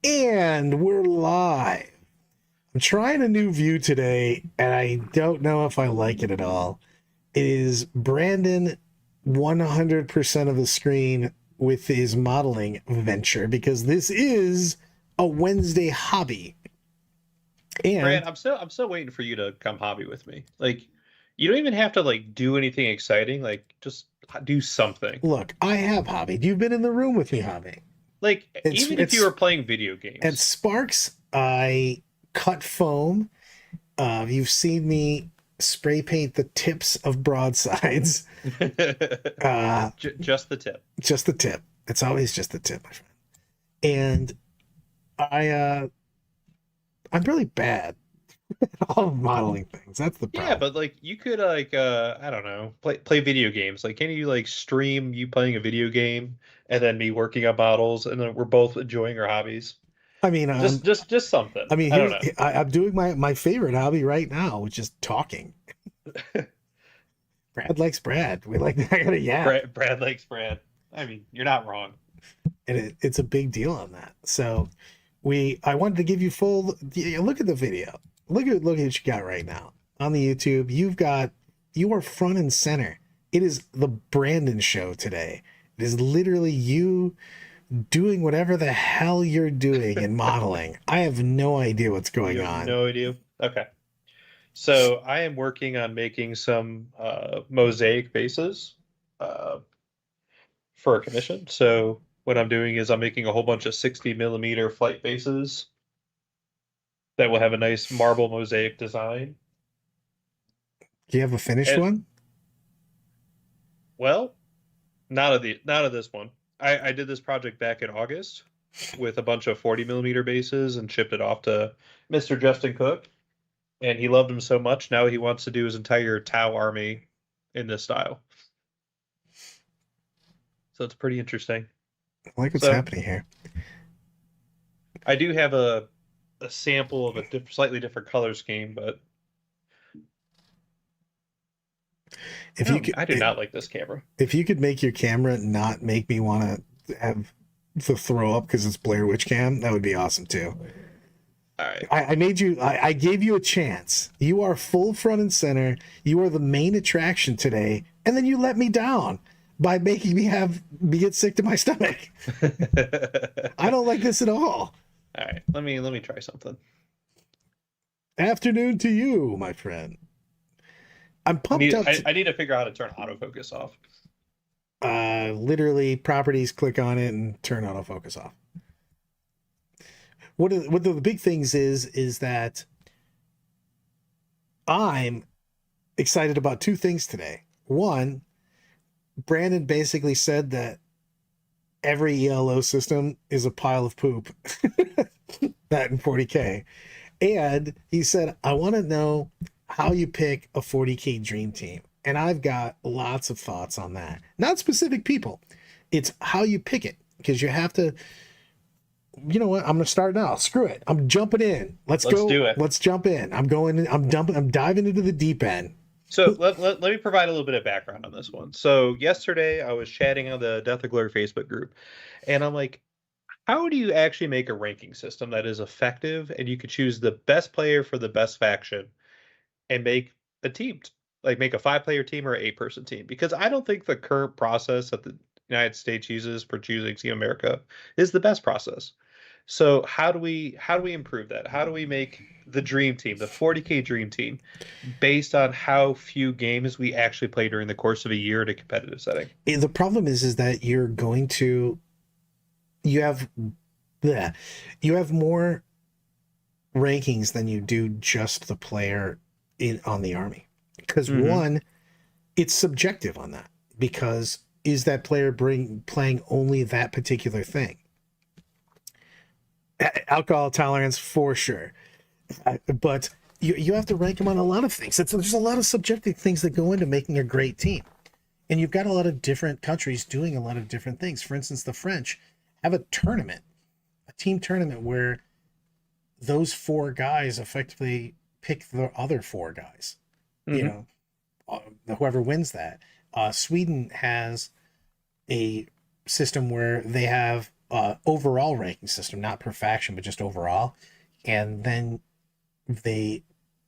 And we're live. I'm trying a new view today, and I don't know if I like it at all. It is Brandon 100% of the screen with his modeling venture because this is a Wednesday hobby. Brad, And I'm still waiting for you to come hobby with me. Like, you don't even have to do anything exciting. Like, just do something. look, I have hobbied. You've been in the room with me hobbying. Like, It's even if you it's were playing video at games. Sparks. I cut foam. You've seen me spray paint the tips of broadsides. Uh, Just the tip. just the tip. It's always just the tip, my friend. And I I'm really bad at all modeling things. That's the Yeah, problem. but you could I don't know, play video games. Like, can you stream you playing a video game and then me working on models and then we're both enjoying our hobbies? I mean, Just something. I mean, I don't here's know. I'm doing my favorite hobby right now, which is talking. Brad likes Brad. We like I gotta yap, Brad likes Brad. I mean, you're not wrong. and it's a big deal on that. So I wanted to give you full look at the video. Look at what you got right now on the YouTube. You are front and center. It is the Brandon show today. It is literally you doing whatever the hell you're doing in modeling. I have no idea what's going You have on. no idea. Okay. So I am working on making some mosaic bases uh, for a commission. So what I'm doing is I'm making a whole bunch of 60 millimeter flight bases that will have a nice marble mosaic design. Do you have a finished And one? well, not of this one. I did this project back in August with a bunch of 40 millimeter bases and shipped it off to Mr. Justin Cook. And he loved them so much. Now he wants to do his entire Tau army in this style. So it's pretty interesting. I like what's So happening here. I do have a sample of a slightly different color scheme, but If you could, I do not like this camera. if you could make your camera not make me want to have to throw up because it's Blair Witch Cam, that would be awesome too. All right. I made you. I gave you a chance. You are full front and center. You are the main attraction today, and then you let me down by making me get sick to my stomach. I don't like this at all. All right. Let me try something. Afternoon to you, my friend. I'm pumped up. I need to figure out how to turn autofocus off. Literally, properties. Click on it and turn autofocus off. What the big things is that I'm excited about two things today. One, Brandon basically said that every ELO system is a pile of poop. That in 40K. And he said, I want to know how you pick a 40K dream team. And I've got lots of thoughts on that. Not specific people. It's how you pick it. Because you have to, you know what? I'm going to start now. Screw it. I'm jumping in. Let's Let's go. do it. Let's jump in. I'm diving into the deep end. So let me provide a little bit of background on this one. So yesterday I was chatting on the Death of Glory Facebook group, and I'm like, how do you actually make a ranking system that is effective and you could choose the best player for the best faction and make a team, like make a 5-player team or an 8-person team? Because I don't think the current process that the United States uses for choosing Team America is the best process. So how do we improve that? How do we make the dream team, the 40K dream team, based on how few games we actually play during the course of a year in a competitive setting? The problem is that you have yeah, you have more rankings than you do just the player on the army. Because Mm-hmm. one, it's subjective on that. Because is that player playing only that particular thing? Alcohol tolerance for sure, but you have to rank them on a lot of things. There's a lot of subjective things that go into making a great team, and you've got a lot of different countries doing a lot of different things. For instance, the French have a team tournament where those four guys effectively pick the other four guys. You Mm-hmm. know, whoever wins that. Sweden has a system where they have overall ranking system, not per faction, but just overall. And then they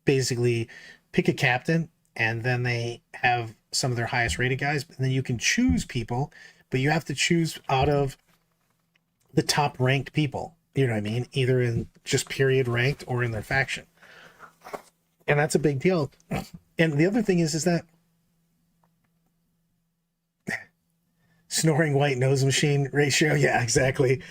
basically pick a captain, and then they have some of their highest rated guys, and then you can choose people, but you have to choose out of the top ranked people, you know what I mean, either in just period ranked or in their faction. And that's a big deal. And the other thing is that snoring white nose machine ratio, yeah, exactly.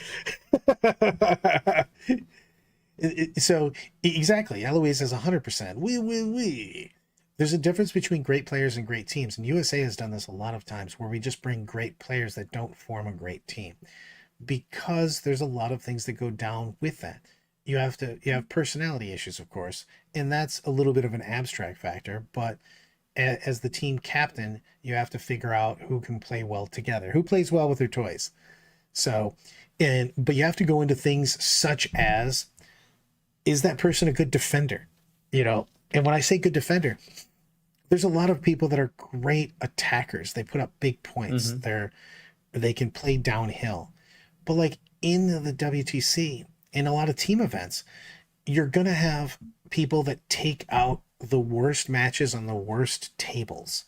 So exactly, Eloise is 100%. We. There's a difference between great players and great teams, and USA has done this a lot of times, where we just bring great players that don't form a great team, because there's a lot of things that go down with that. You have personality issues, of course, and that's a little bit of an abstract factor, but as the team captain, you have to figure out who can play well together, who plays well with their toys. So, but you have to go into things such as, is that person a good defender? And when I say good defender, there's a lot of people that are great attackers. They put up big points. Mm-hmm. They can play downhill. But like in the WTC, in a lot of team events, you're going to have people that take out the worst matches on the worst tables.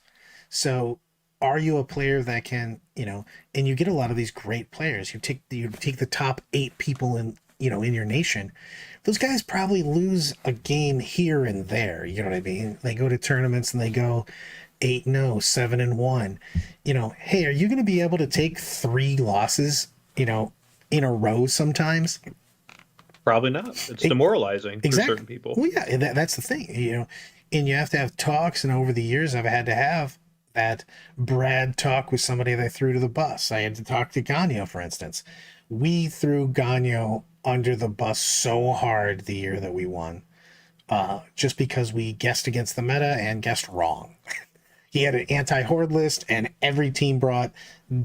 So are you a player that can, and you get a lot of these great players. You take the top 8 people in your nation. Those guys probably lose a game here and there. You know what I mean? They go to tournaments and they go 8-0, 7-1. Hey, are you going to be able to take 3 losses, in a row sometimes? Probably not. It's demoralizing for certain people. Well, yeah, that's the thing, and you have to have talks. And over the years, I've had to have that Brad talk with somebody they threw to the bus. I had to talk to Gagno, for instance. We threw Gagno under the bus so hard the year that we won, just because we guessed against the meta and guessed wrong. He had an anti-horde list, and every team brought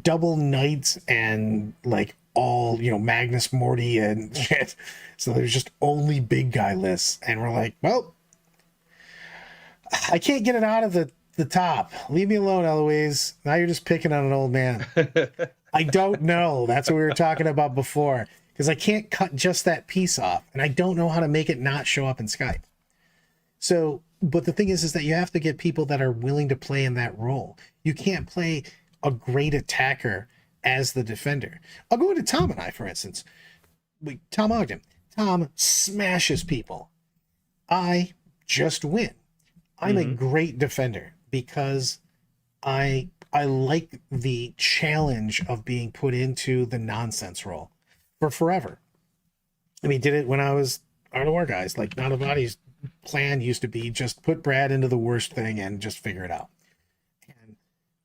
double knights and like all, Magnus Morty and shit. So there's just only big guy lists. And we're like, well, I can't get it out of the top. Leave me alone, Eloise. Now you're just picking on an old man. I don't know. That's what we were talking about before. Because I can't cut just that piece off. And I don't know how to make it not show up in Skype. So, but the thing is that you have to get people that are willing to play in that role. You can't play a great attacker as the defender. I'll go into Tom and I, for instance. Tom Ogden. Tom smashes people. I just win. I'm a great defender because I like the challenge of being put into the nonsense role for forever. I mean, did it when I was Art of War guys. Like, Nanavati's plan used to be just put Brad into the worst thing and just figure it out. And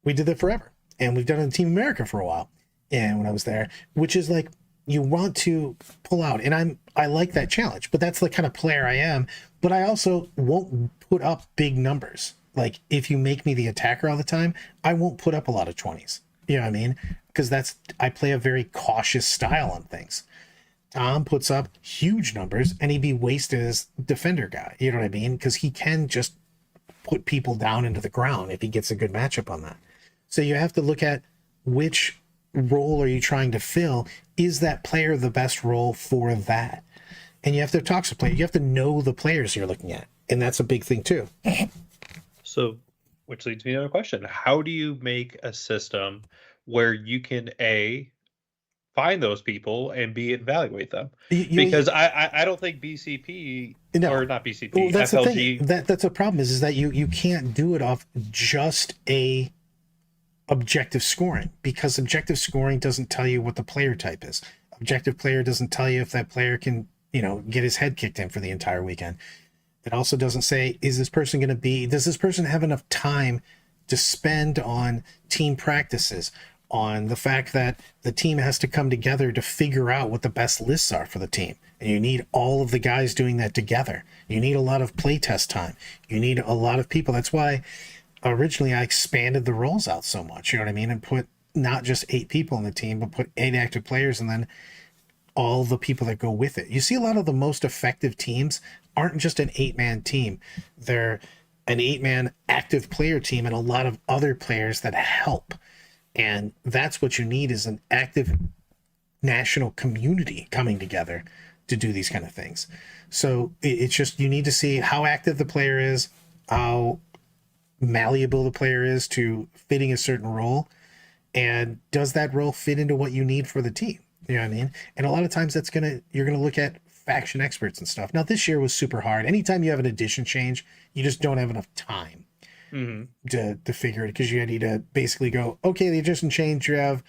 we did that forever. And we've done it in Team America for a while. And when I was there, which is like, you want to pull out, and I like that challenge, but that's the kind of player I am. But I also won't put up big numbers. Like, if you make me the attacker all the time, I won't put up a lot of 20s. You know what I mean? Because I play a very cautious style on things. Tom puts up huge numbers, and he'd be wasted as defender guy. You know what I mean? Because he can just put people down into the ground if he gets a good matchup on that. So you have to look at which role are you trying to fill. Is that player the best role for that? And you have to talk to players. You have to know the players you're looking at, and that's a big thing too. So, which leads me to another question: how do you make a system where you can find those people and B, evaluate them? Because I don't think BCP or not BCP. Well, that's FLG. the thing. That's a problem is that you can't do it off just a objective scoring, because objective scoring doesn't tell you what the player type is. Objective player doesn't tell you if that player can, get his head kicked in for the entire weekend. It also doesn't say, does this person have enough time to spend on team practices, on the fact that the team has to come together to figure out what the best lists are for the team. And you need all of the guys doing that together. You need a lot of playtest time. You need a lot of people. That's why originally I expanded the roles out so much, you know what I mean? And put not just 8 people on the team, but put 8 active players and then all the people that go with it. You see a lot of the most effective teams aren't just an 8-man team. They're an 8-man active player team and a lot of other players that help. And that's what you need, is an active national community coming together to do these kind of things. So it's just, you need to see how active the player is, how malleable the player is to fitting a certain role, and does that role fit into what you need for the team. You know what I mean? And a lot of times you're gonna look at faction experts and stuff. Now this year was super hard. Anytime you have an edition change, you just don't have enough time to figure it, because you need to basically go, okay, the edition change, you have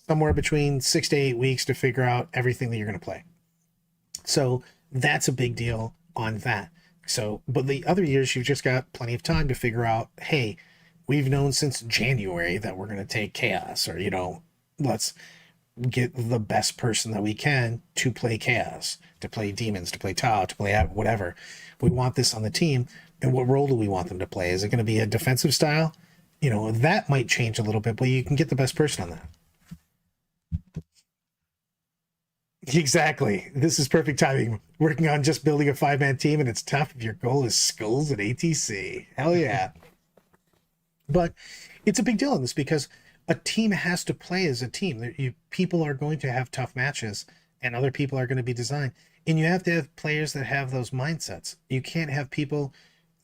somewhere between 6 to 8 weeks to figure out everything that you're going to play. So that's a big deal on that. So, but the other years, you've just got plenty of time to figure out, hey, we've known since January that we're going to take Chaos, or, let's get the best person that we can to play Chaos, to play Demons, to play Tau, to play whatever. We want this on the team. And what role do we want them to play? Is it going to be a defensive style? That might change a little bit, but you can get the best person on that. Exactly. This is perfect timing. Working on just building a 5-man team, and it's tough if your goal is skulls at ATC. Hell yeah. But it's a big deal in this, because a team has to play as a team. People are going to have tough matches, and other people are going to be designed. And you have to have players that have those mindsets. You can't have people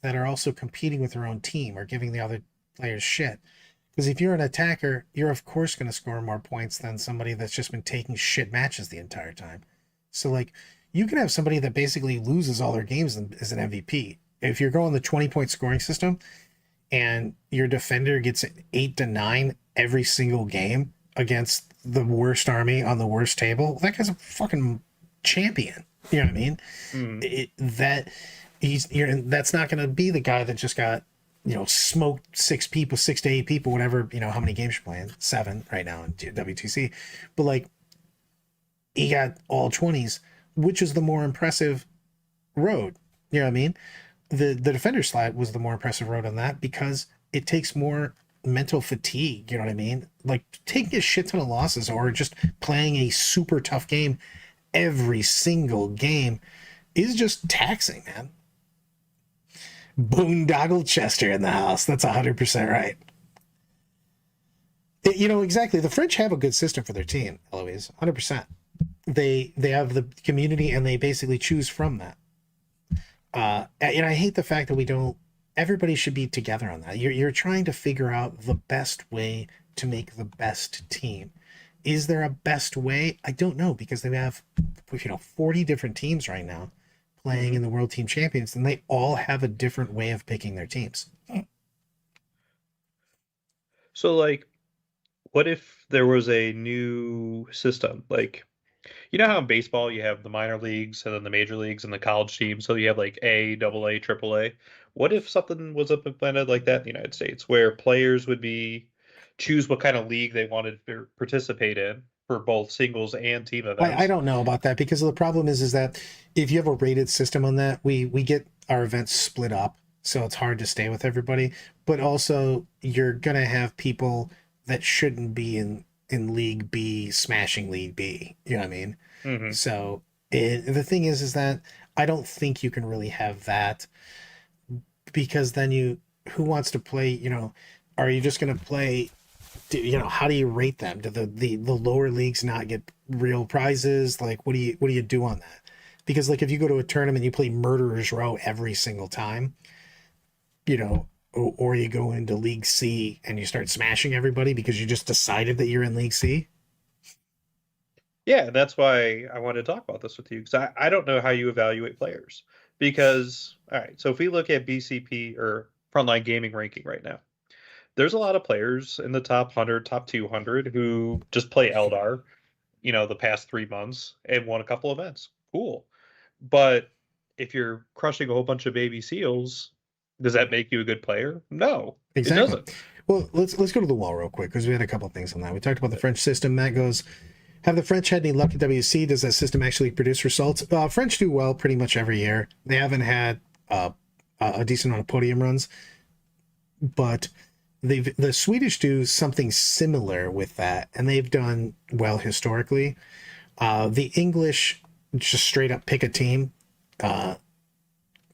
that are also competing with their own team or giving the other players shit. Because if you're an attacker, you're of course going to score more points than somebody that's just been taking shit matches the entire time. So like, you can have somebody that basically loses all their games as an MVP. If you're going the 20-point scoring system and your defender gets 8 to 9 every single game against the worst army on the worst table, that guy's a fucking champion. You know what I mean? That's not going to be the guy that just got, smoked 6 to 8 people, whatever, how many games you're playing, 7 right now in WTC. But like, he got all 20s, which is the more impressive road. You know what I mean? The defender slide was the more impressive road on that, because it takes more mental fatigue. You know what I mean? Like, taking a shit ton of losses or just playing a super tough game every single game is just taxing, man. Boondoggle Chester in the house. That's 100% right. Exactly. The French have a good system for their team, Eloise. 100%. They have the community, and they basically choose from that. And I hate the fact that we don't. Everybody should be together on that. You're trying to figure out the best way to make the best team. Is there a best way? I don't know, because they have 40 different teams right now playing in the World Team Champions, and they all have a different way of picking their teams. So, like, what if there was a new system? Like, how in baseball you have the minor leagues and then the major leagues and the college teams, so you have like A, AA, AAA. What if something was implemented like that in the United States, where players would choose what kind of league they wanted to participate in for both singles and team events? I don't know about that, because the problem is that if you have a rated system on that, we get our events split up, so it's hard to stay with everybody. But also, you're gonna have people that shouldn't be in League B smashing League B. You know what I mean? Mm-hmm. So the thing is that I don't think you can really have that, because then who wants to play? Are you just gonna play? How do you rate them? Do the lower leagues not get real prizes? Like, what do you do on that? Because like, if you go to a tournament, you play Murderer's Row every single time, or you go into League C and you start smashing everybody because you just decided that you're in League C. Yeah, that's why I wanted to talk about this with you, because I don't know how you evaluate players. Because, all right, so if we look at BCP or Frontline Gaming ranking right now, there's a lot of players in the top 100, top 200 who just play Eldar, the past 3 months and won a couple events. Cool. But if you're crushing a whole bunch of baby seals, does that make you a good player? No, Exactly. It doesn't. Well, let's go to the wall real quick, because we had a couple of things on that. We talked about the French system. Matt goes, have the French had any luck at WC? Does that system actually produce results? French do well pretty much every year. They haven't had a decent amount of podium runs, but the Swedish do something similar with that, and they've done well historically. The English just straight up pick a team,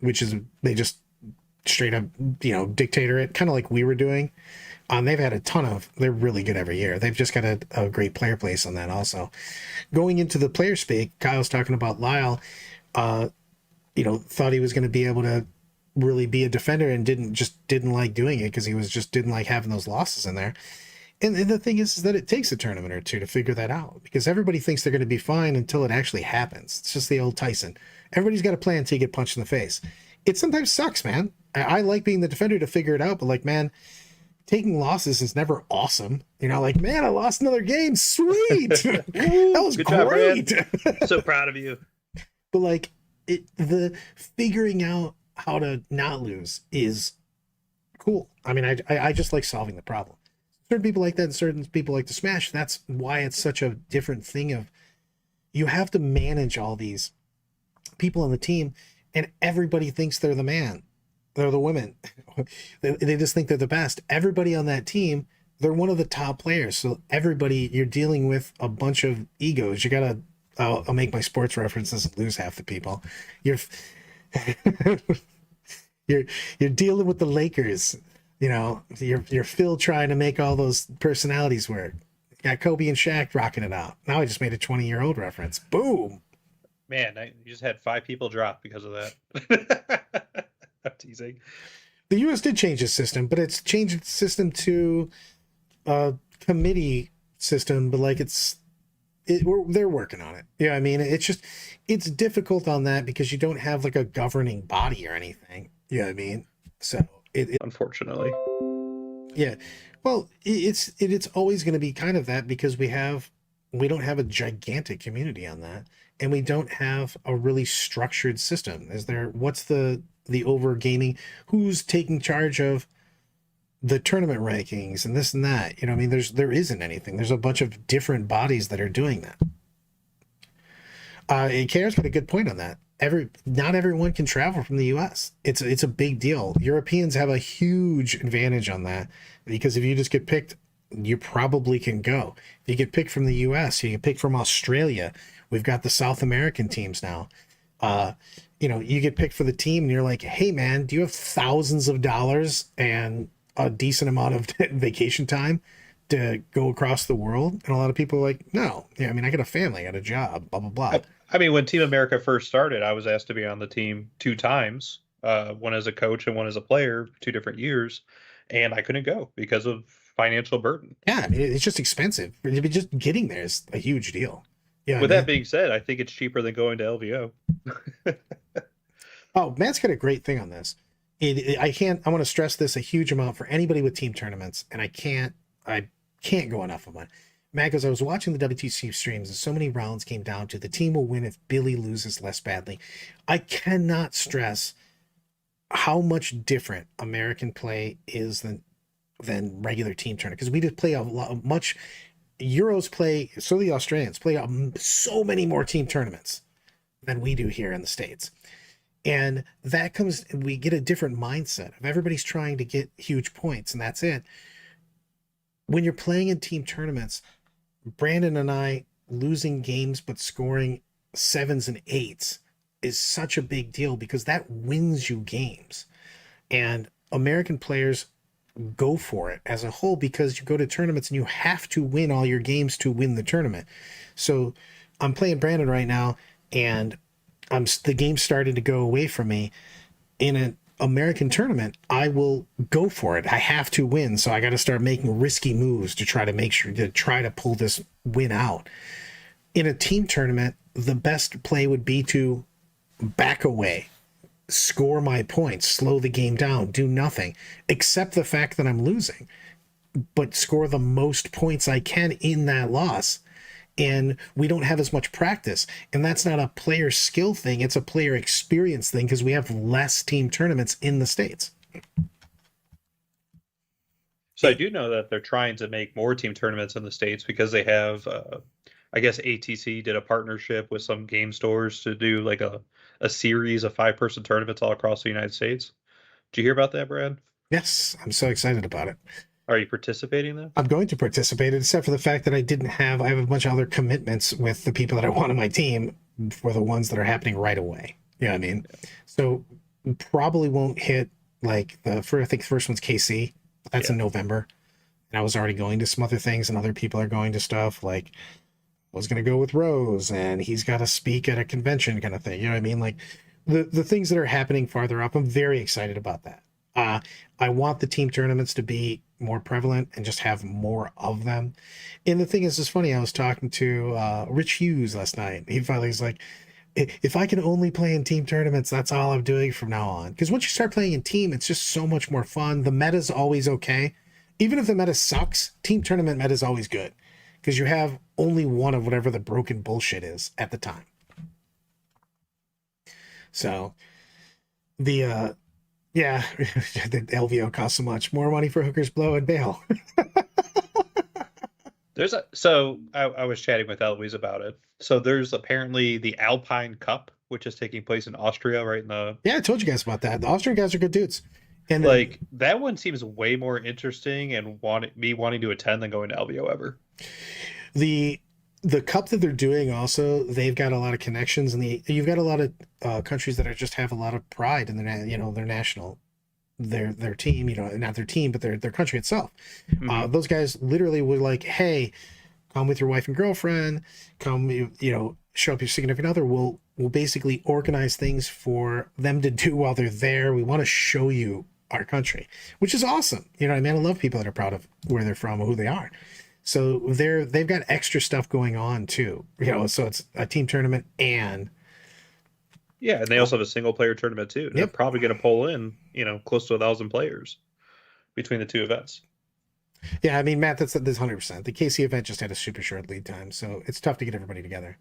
which is they just straight up dictator it, kind of like we were doing. They've had a ton of, they're really good every year. They've just got a great player place on that also. Going into the player speak, Kyle's talking about Lyle, uh, thought he was going to be able to really be a defender and didn't like doing it because he was just didn't like having those losses in there. And the thing is that it takes a tournament or two to figure that out because everybody thinks they're going to be fine until it actually happens. It's just the old Tyson. Everybody's got a plan until you get punched in the face. It sometimes sucks, man. I like being the defender to figure it out, but like, man, taking losses is never awesome. Like, man, I lost another game. Sweet. That was Good great. Job, Brad. So proud of you. But like the figuring out how to not lose is cool. I mean, I just like solving the problem. Certain people like that and certain people like to smash. That's why it's such a different thing of you have to manage all these people on the team and everybody thinks they're the man. They're the women. They just think they're the best. Everybody on that team, they're one of the top players. So everybody, you're dealing with a bunch of egos. You gotta, I'll make my sports references and lose half the people. You're you're dealing with the Lakers. You're Phil trying to make all those personalities work. You got Kobe and Shaq rocking it out. Now I just made a 20-year-old reference. Boom. Man, you just had 5 people drop because of that. I'm teasing. The U.S. did change its system, but it's changed its system to a committee system. But like they're working on it. Yeah, I mean, it's difficult on that because you don't have like a governing body or anything. You know what I mean? So unfortunately, yeah. Well, it's always going to be kind of that because we don't have a gigantic community on that, and we don't have a really structured system. What's the over gaming? Who's taking charge of the tournament rankings and this and that? I mean, there isn't anything. There's a bunch of different bodies that are doing that. KR's got a good point on that. Not everyone can travel from the US. It's a big deal. Europeans have a huge advantage on that because if you just get picked, you probably can go. If you get picked from the US, you get picked from Australia. We've got the South American teams now. You get picked for the team and you're like, hey man, do you have thousands of dollars and a decent amount of vacation time to go across the world? And a lot of people are like, no. Yeah, I mean, I got a family, I got a job, blah, blah, blah. I mean, when Team America first started, I was asked to be on the team 2 times, one as a coach and one as a player, 2 different years, and I couldn't go because of financial burden. Yeah, I mean, it's just expensive. Just getting there is a huge deal. Yeah. With that being said, I think it's cheaper than going to LVO. Oh, Matt's got a great thing on this. I want to stress this a huge amount for anybody with team tournaments, and I can't go enough of it. Matt goes, I was watching the WTC streams and so many rounds came down to the team will win if Billy loses less badly. I cannot stress how much different American play is than regular team tournament because we just play a lot much. Euros play, so the Australians play so many more team tournaments than we do here in the States. And we get a different mindset of everybody's trying to get huge points and that's it. When you're playing in team tournaments, Brandon and I losing games but scoring 7s and 8s is such a big deal because that wins you games. And American players go for it as a whole because you go to tournaments and you have to win all your games to win the tournament. So I'm playing Brandon right now and the game started to go away from me. In an American tournament, I will go for it. I have to win, so I got to start making risky moves to try to pull this win out. In a team tournament, the best play would be to back away, score my points, slow the game down, do nothing, accept the fact that I'm losing, but score the most points I can in that loss. And we don't have as much practice. And that's not a player skill thing. It's a player experience thing because we have less team tournaments in the States. So I do know that they're trying to make more team tournaments in the States because they have, I guess ATC did a partnership with some game stores to do like a series of 5-person tournaments all across the United States. Did you hear about that, Brad? Yes, I'm so excited about it. Are you participating then? I'm going to participate, except for the fact that I have a bunch of other commitments with the people that I want on my team for the ones that are happening right away. You know what I mean? Yeah. So probably won't hit like I think the first one's KC. That's in November. And I was already going to some other things, and other people are going to stuff. Like, I was going to go with Rose, and he's got to speak at a convention kind of thing. You know what I mean? Like, the things that are happening farther up, I'm very excited about that. Uh, I want the team tournaments to be more prevalent and just have more of them. And the thing is, it's funny. I was talking to Rich Hughes last night. He finally was like, if I can only play in team tournaments, that's all I'm doing from now on. Because once you start playing in team, it's just so much more fun. The meta's always okay. Even if the meta sucks, team tournament meta is always good. Because you have only one of whatever the broken bullshit is at the time. So the yeah, the LVO costs so much. More money for hookers, blow, and bail. I was chatting with Eloise about it. So there's apparently the Alpine Cup, which is taking place in Austria, right in the Yeah, I told you guys about that. The Austrian guys are good dudes. And then like that one seems way more interesting and wanting to attend than going to LVO ever. the the cup that they're doing also, they've got a lot of connections, and you've got a lot of countries that are just have a lot of pride in their national their team, not their team, but their country itself. Those guys literally were like, hey, come with your wife and girlfriend, come, show up your significant other. We'll basically organize things for them to do while they're there. We want to show you our country, which is awesome. You know what I mean? I love people that are proud of where they're from or who they are. So they've got extra stuff going on too. So it's a team tournament and Yeah, and they also have a single player tournament too. They're probably going to pull in, close to 1,000 players between the two events. Yeah, I mean, Matt, that's 100%. The KC event just had a super short lead time, so it's tough to get everybody together.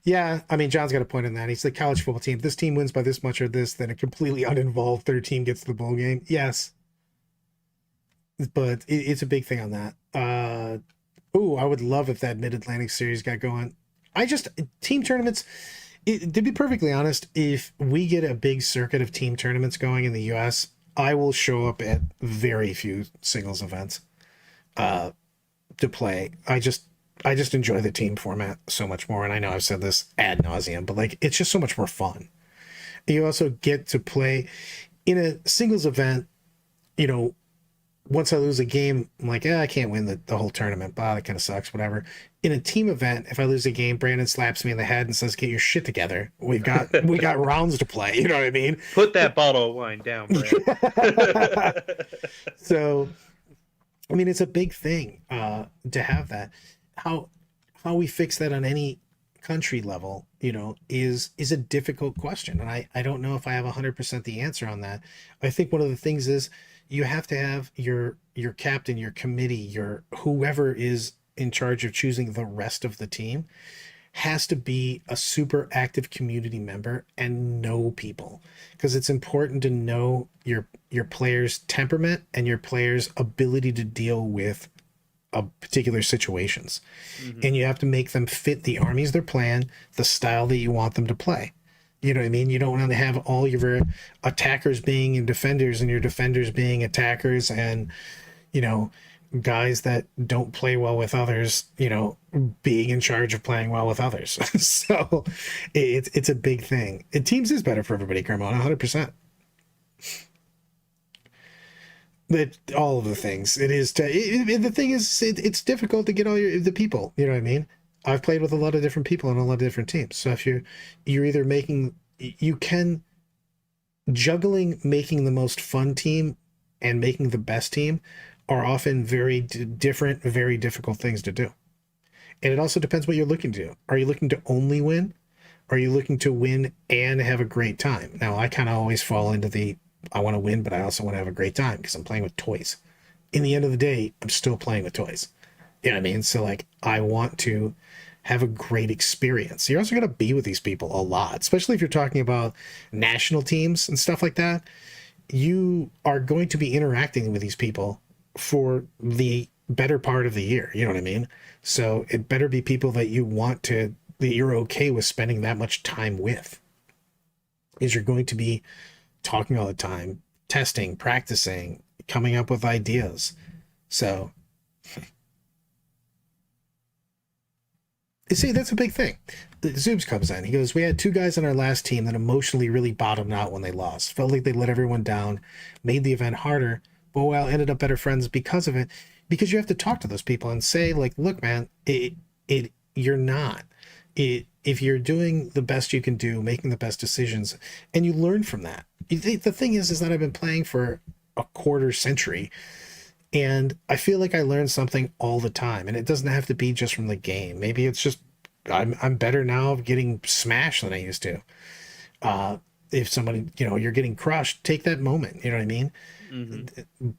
Yeah, I mean, John's got a point in that. He's the college football team. If this team wins by this much or this, then a completely uninvolved third team gets to the bowl game. Yes, but it's a big thing on that. I would love if that Mid-Atlantic series got going. Team tournaments, to be perfectly honest, if we get a big circuit of team tournaments going in the US, I will show up at very few singles events to play. I just enjoy the team format so much more. And I know I've said this ad nauseum, but like, it's just so much more fun. You also get to play in a singles event. Once I lose a game, I'm like, I can't win the whole tournament. That kind of sucks, whatever. In a team event, if I lose a game, Brandon slaps me in the head and says, get your shit together. We got rounds to play. You know what I mean? Put that bottle of wine down, Brad. So, I mean, it's a big thing to have that. How we fix that on any country level, is a difficult question. And I don't know if I have 100% the answer on that. I think one of the things is you have to have your captain, your committee, your whoever is in charge of choosing the rest of the team has to be a super active community member and know people, because it's important to know your players' temperament and your players' ability to deal with particular situations. And you have to make them fit the armies they're playing, the style that you want them to play. You know what I mean? You don't want to have all your attackers being defenders and your defenders being attackers, and guys that don't play well with others, being in charge of playing well with others. So it's a big thing. And teams is better for everybody, Carmona, 100%. But all of the things it is the thing is it's difficult to get all the people. You know what I mean? I've played with a lot of different people on a lot of different teams. So if you're either juggling making the most fun team and making the best team are often very different, very difficult things to do. And it also depends what you're looking to do. Are you looking to only win? Are you looking to win and have a great time? Now, I kind of always fall into I want to win, but I also want to have a great time because I'm playing with toys. In the end of the day, I'm still playing with toys. You know what I mean? So like, I want to have a great experience. You're also going to be with these people a lot, especially if you're talking about national teams and stuff like that. You are going to be interacting with these people for the better part of the year. You know what I mean? So it better be people that you're okay with spending that much time with. Is you're going to be talking all the time, testing, practicing, coming up with ideas. So see, that's a big thing. Zoobs comes in. He goes, we had two guys on our last team that emotionally really bottomed out when they lost. Felt like they let everyone down, made the event harder, but well, ended up better friends because of it. Because you have to talk to those people and say, like, look, man, you're not. If you're doing the best you can do, making the best decisions, and you learn from that. The thing is that I've been playing for a quarter century, and I feel like I learn something all the time, and it doesn't have to be just from the game. Maybe it's just I'm better now of getting smashed than I used to. If somebody, you're getting crushed, take that moment. You know what I mean?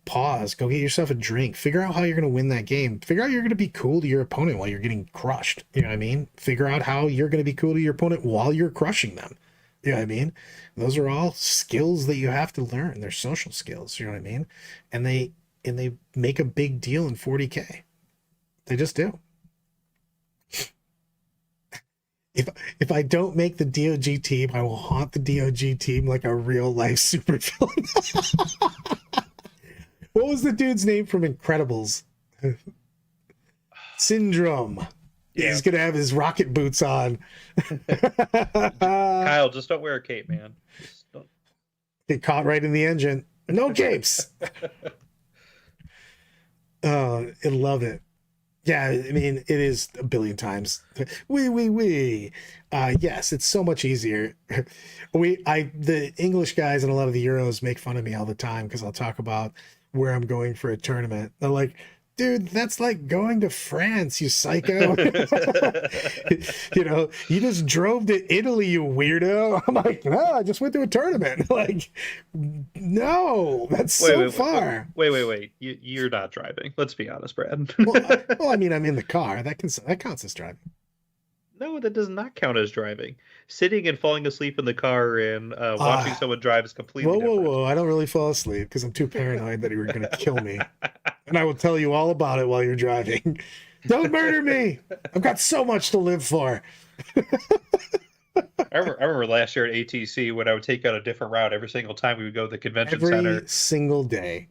Pause, go get yourself a drink, figure out how you're going to win that game, figure out you're going to be cool to your opponent while you're getting crushed. You know what I mean? Figure out how you're going to be cool to your opponent while you're crushing them. You know what I mean? Those are all skills that you have to learn. They're social skills. You know what I mean? And they make a big deal in 40K. They just do. If I don't make the DOG team, I will haunt the DOG team like a real life supervillain. What was the dude's name from Incredibles? Syndrome. Yeah. He's gonna have his rocket boots on. Kyle, just don't wear a cape, man. Just don't. Get caught right in the engine. No capes. Oh, I love it. Yeah, I mean, it is a billion times. Yes, it's so much easier. The English guys and a lot of the Euros make fun of me all the time because I'll talk about where I'm going for a tournament. They're like, dude, that's like going to France, you psycho. You just drove to Italy, you weirdo. I'm like, no, I just went to a tournament. Like, no, that's so far. Wait. You're not driving. Let's be honest, Brad. well, I mean, I'm in the car. That counts as driving. No, that does not count as driving. Sitting and falling asleep in the car and watching someone drive is completely different. Whoa. I don't really fall asleep because I'm too paranoid that he were going to kill me. And I will tell you all about it while you're driving. Don't murder me. I've got so much to live for. I remember last year at ATC when I would take out a different route every single time we would go to the convention center. Every single day.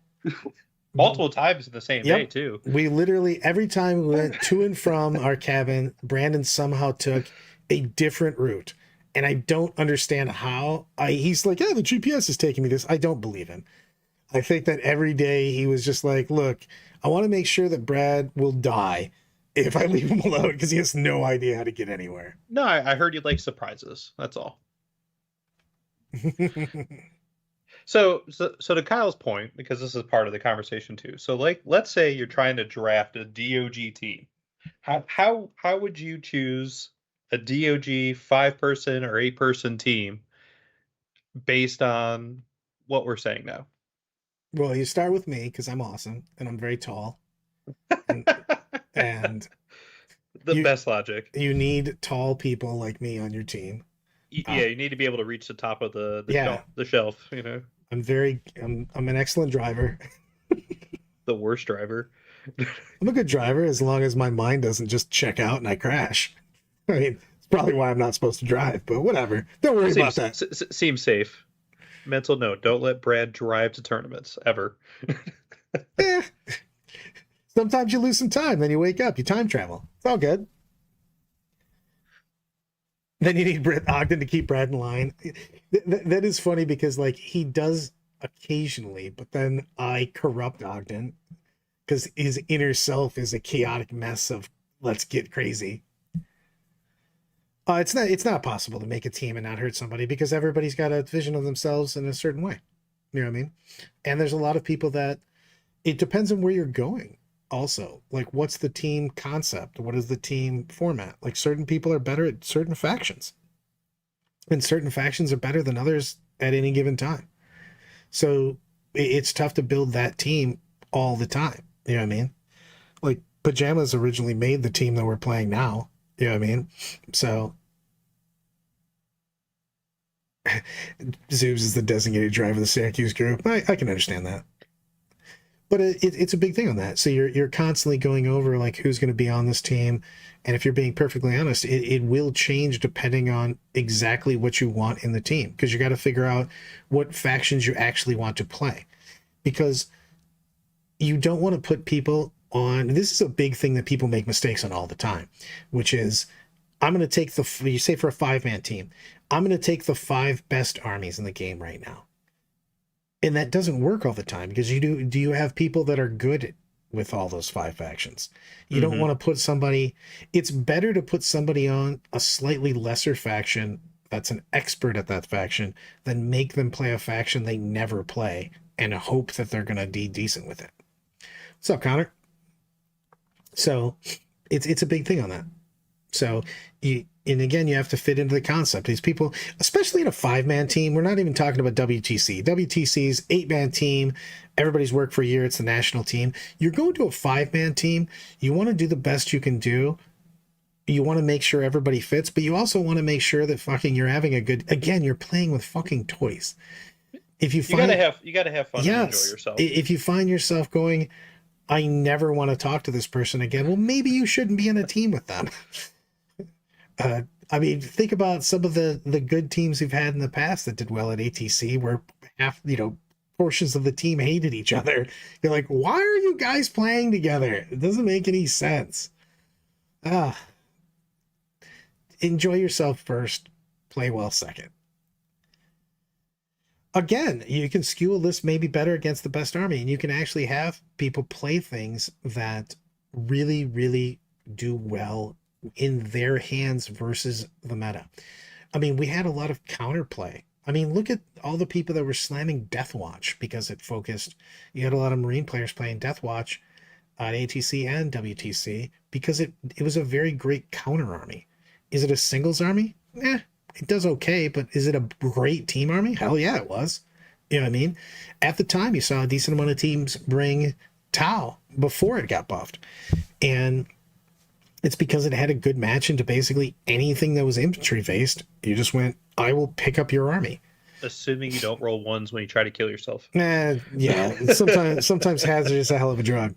Multiple times in the same day, too. We literally, every time we went to and from our cabin, Brandon somehow took a different route. And I don't understand how. He's like, yeah, the GPS is taking me this. I don't believe him. I think that every day he was just like, look, I want to make sure that Brad will die if I leave him alone because he has no idea how to get anywhere. No, I heard you like surprises. That's all. So to Kyle's point, because this is part of the conversation too. So let's say you're trying to draft a DOG team. How would you choose a DOG 5-person or 8-person team based on what we're saying now? Well, you start with me because I'm awesome and I'm very tall. And best logic. You need tall people like me on your team. Yeah, you need to be able to reach the top of the shelf, I'm an excellent driver. The worst driver. I'm a good driver as long as my mind doesn't just check out and I crash. I mean, it's probably why I'm not supposed to drive, but whatever. Don't worry about that. Seems safe. Mental note, don't let Brad drive to tournaments, ever. Sometimes you lose some time, then you wake up, you time travel. It's all good. Then you need Ogden to keep Brad in line. That is funny because he does occasionally, but then I corrupt Ogden because his inner self is a chaotic mess of let's get crazy. It's not possible to make a team and not hurt somebody because everybody's got a vision of themselves in a certain way. You know what I mean? And there's a lot of people that it depends on where you're going. Also, what's the team concept? What is the team format? Certain people are better at certain factions, and certain factions are better than others at any given time. So it's tough to build that team all the time. You know what I mean? Pajamas originally made the team that we're playing now. You know what I mean? So Zoobs is the designated driver of the Syracuse group. I can understand that. But it's a big thing on that. So you're constantly going over who's going to be on this team. And if you're being perfectly honest, it will change depending on exactly what you want in the team. Because you got to figure out what factions you actually want to play. Because you don't want to put people on. This is a big thing that people make mistakes on all the time, which is I'm going to take you say for a 5-man team, I'm going to take the 5 best armies in the game right now. And that doesn't work all the time because do you have people that are good with all those 5 factions? You don't want to put somebody, it's better to put somebody on a slightly lesser faction that's an expert at that faction than make them play a faction they never play and hope that they're going to be decent with it. What's up, Connor? So it's a big thing on that. So and again, you have to fit into the concept. These people, especially in a 5-man team, we're not even talking about WTC. WTC's 8-man team. Everybody's worked for a year. It's the national team. You're going to a 5-man team. You want to do the best you can do. You want to make sure everybody fits, but you also want to make sure that fucking you're having a good, again, you're playing with fucking toys. If you gotta have fun and enjoy yourself. If you find yourself going, I never want to talk to this person again, well, maybe you shouldn't be in a team with them. I mean, think about some of the good teams we've had in the past that did well at ATC, where portions of the team hated each other. You're like, why are you guys playing together? It doesn't make any sense. Enjoy yourself first, play well second. Again, you can skew a list maybe better against the best army, and you can actually have people play things that really, really do well in their hands versus the meta. I mean, we had a lot of counterplay. I mean, look at all the people that were slamming Deathwatch because it focused. You had a lot of Marine players playing Deathwatch on ATC and WTC because it was a very great counter army. Is it a singles army? It does okay, but is it a great team army? Hell yeah, it was. You know what I mean? At the time, you saw a decent amount of teams bring Tau before it got buffed. And it's because it had a good match into basically anything that was infantry-based. You just went, I will pick up your army. Assuming you don't roll ones when you try to kill yourself. Yeah. Sometimes hazard is a hell of a drug.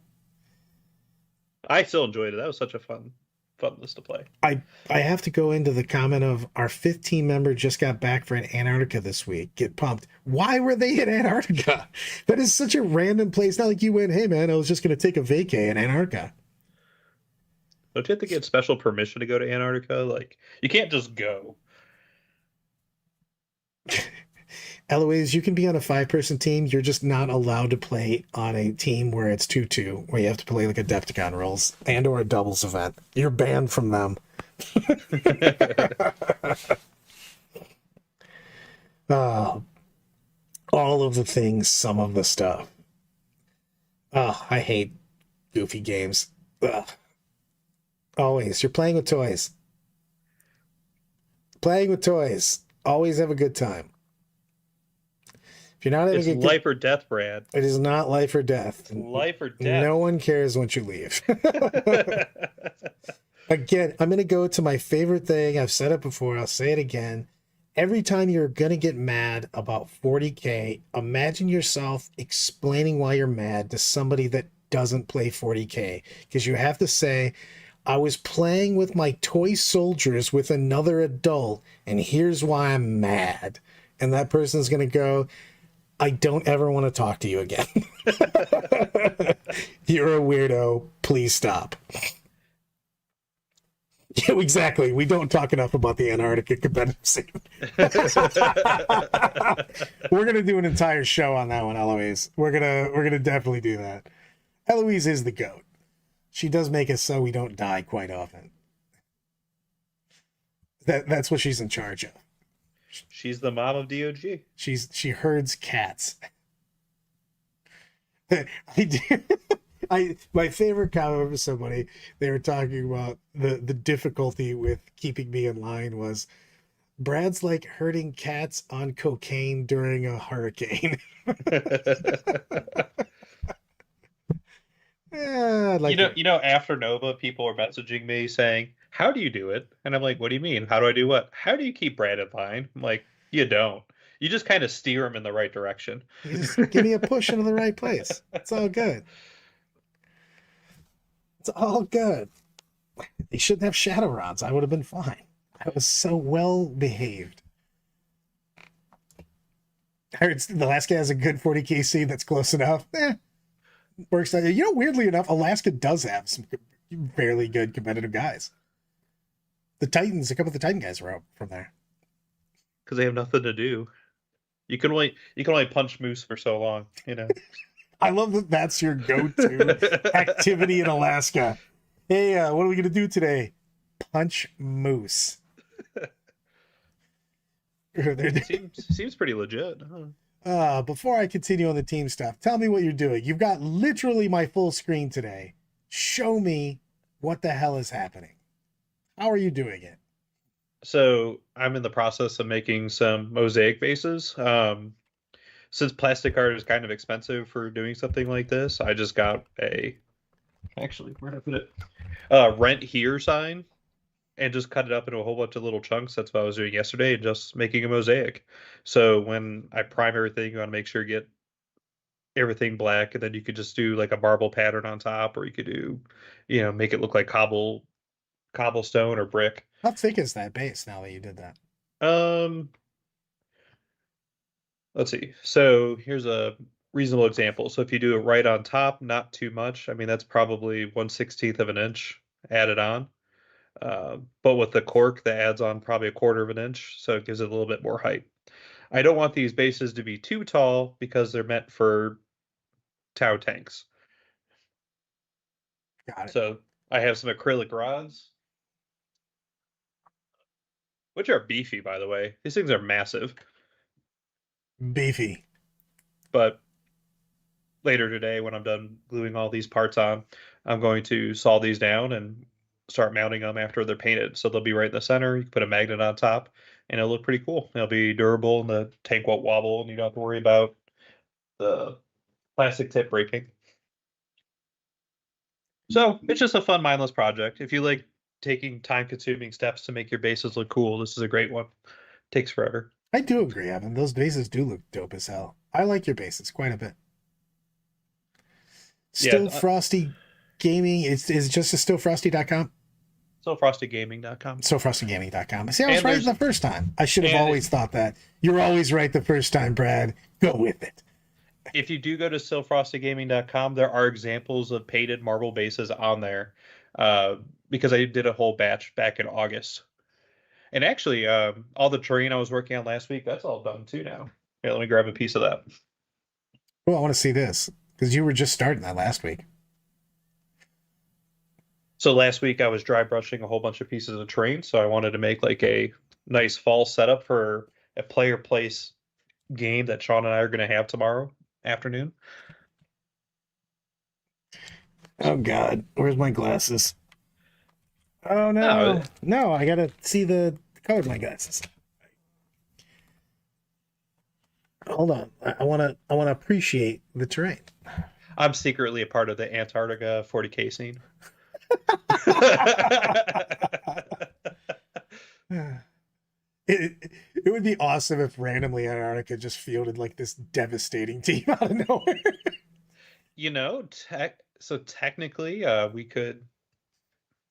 I still enjoyed it. That was such a fun list to play. I have to go into the comment of our 5th team member just got back for Antarctica this week. Get pumped. Why were they in Antarctica? That is such a random place. Not like you went, hey man, I was just going to take a vacay in Antarctica. Don't you have to get special permission to go to Antarctica? Like, you can't just go. Eloise, you can be on a 5-person team. You're just not allowed to play on a team where it's 2-2, where you have to play like Adepticon rules and or a doubles event. You're banned from them. All of the things, some of the stuff. I hate goofy games. Always. You're playing with toys. Playing with toys. Always have a good time. If you're not having it's life or death, Brad. It is not life or death. Life or death. No one cares once you leave. Again, I'm going to go to my favorite thing. I've said it before. I'll say it again. Every time you're going to get mad about 40K, imagine yourself explaining why you're mad to somebody that doesn't play 40K. Because you have to say, I was playing with my toy soldiers with another adult, and here's why I'm mad. And that person's going to go, I don't ever want to talk to you again. You're a weirdo. Please stop. Yeah, exactly. We don't talk enough about the Antarctica competitive scene. We're gonna do an entire show on that one, Eloise. We're gonna definitely do that. Eloise is the GOAT. She does make it so we don't die quite often. That's what she's in charge of. She's the mom of DOG. She herds cats. My favorite comment from somebody, they were talking about the difficulty with keeping me in line was Brad's like herding cats on cocaine during a hurricane. Yeah, like after Nova, people were messaging me saying, how do you do it? And I'm like, what do you mean? How do I do what? How do you keep Brad in line? I'm like, you don't. You just kind of steer him in the right direction. You just give me a push into the right place. It's all good. It's all good. They shouldn't have shadow rods. I would have been fine. I was so well behaved. I heard the last guy has a good 40KC that's close enough. Works out. Weirdly enough, Alaska does have some fairly good competitive guys. The Titans, a couple of the Titan guys were out from there. Because they have nothing to do. You can only punch moose for so long, you know. I love that that's your go-to activity in Alaska. Hey, what are we gonna do today? Punch moose. Seems pretty legit. Huh? Before I continue on the team stuff, tell me what you're doing. You've got literally my full screen today. Show me what the hell is happening. How are you doing it? So I'm in the process of making some mosaic bases. Since plastic art is kind of expensive for doing something like this, I just got actually, where did I put it? Rent here sign and just cut it up into a whole bunch of little chunks. That's what I was doing yesterday, and just making a mosaic. So when I prime everything, you want to make sure you get everything black, and then you could just do like a marble pattern on top, or you could do, make it look like cobblestone or brick. How thick is that base now that you did that? Um, let's see. So here's a reasonable example. So if you do it right on top, not too much. I mean, that's probably 1/16 of an inch added on. But with the cork, that adds on probably a quarter of an inch, so it gives it a little bit more height. I don't want these bases to be too tall because they're meant for Tau tanks. Got it. So I have some acrylic rods, which are beefy, by the way. These things are massive. Beefy. But later today, when I'm done gluing all these parts on, I'm going to saw these down and start mounting them after they're painted. So they'll be right in the center. You can put a magnet on top, and it'll look pretty cool. It'll be durable, and the tank won't wobble, and you don't have to worry about the plastic tip breaking. So it's just a fun, mindless project. If you like taking time-consuming steps to make your bases look cool, this is a great one. Takes forever. I do agree, Evan. Those bases do look dope as hell. I like your bases quite a bit. Still Yeah, Frosty Gaming. Is just a stillfrosty.com? SoFrostyGaming.com. Stillfrostygaming.com. See, I was And right the first time. I should have and always thought that. You're always right the first time, Brad. Go with it. if you do go to SoFrostyGaming.com, there are examples of painted marble bases on there, because I did a whole batch back in August. And actually, all the terrain I was working on last week, that's all done too now. Yeah, let me grab a piece of that. Oh, I want to see this because you were just starting that last week. So last week I was dry brushing a whole bunch of pieces of terrain, so I wanted to make like a nice fall setup for a player place game that Sean and I are going to have tomorrow afternoon. Oh God, where's my glasses? Oh No, no! I gotta see the color of my glasses. Hold on, I wanna appreciate the terrain. I'm secretly a part of the Antarctica 40K scene. It would be awesome if randomly Antarctica just fielded like this devastating team out of nowhere. So technically, we could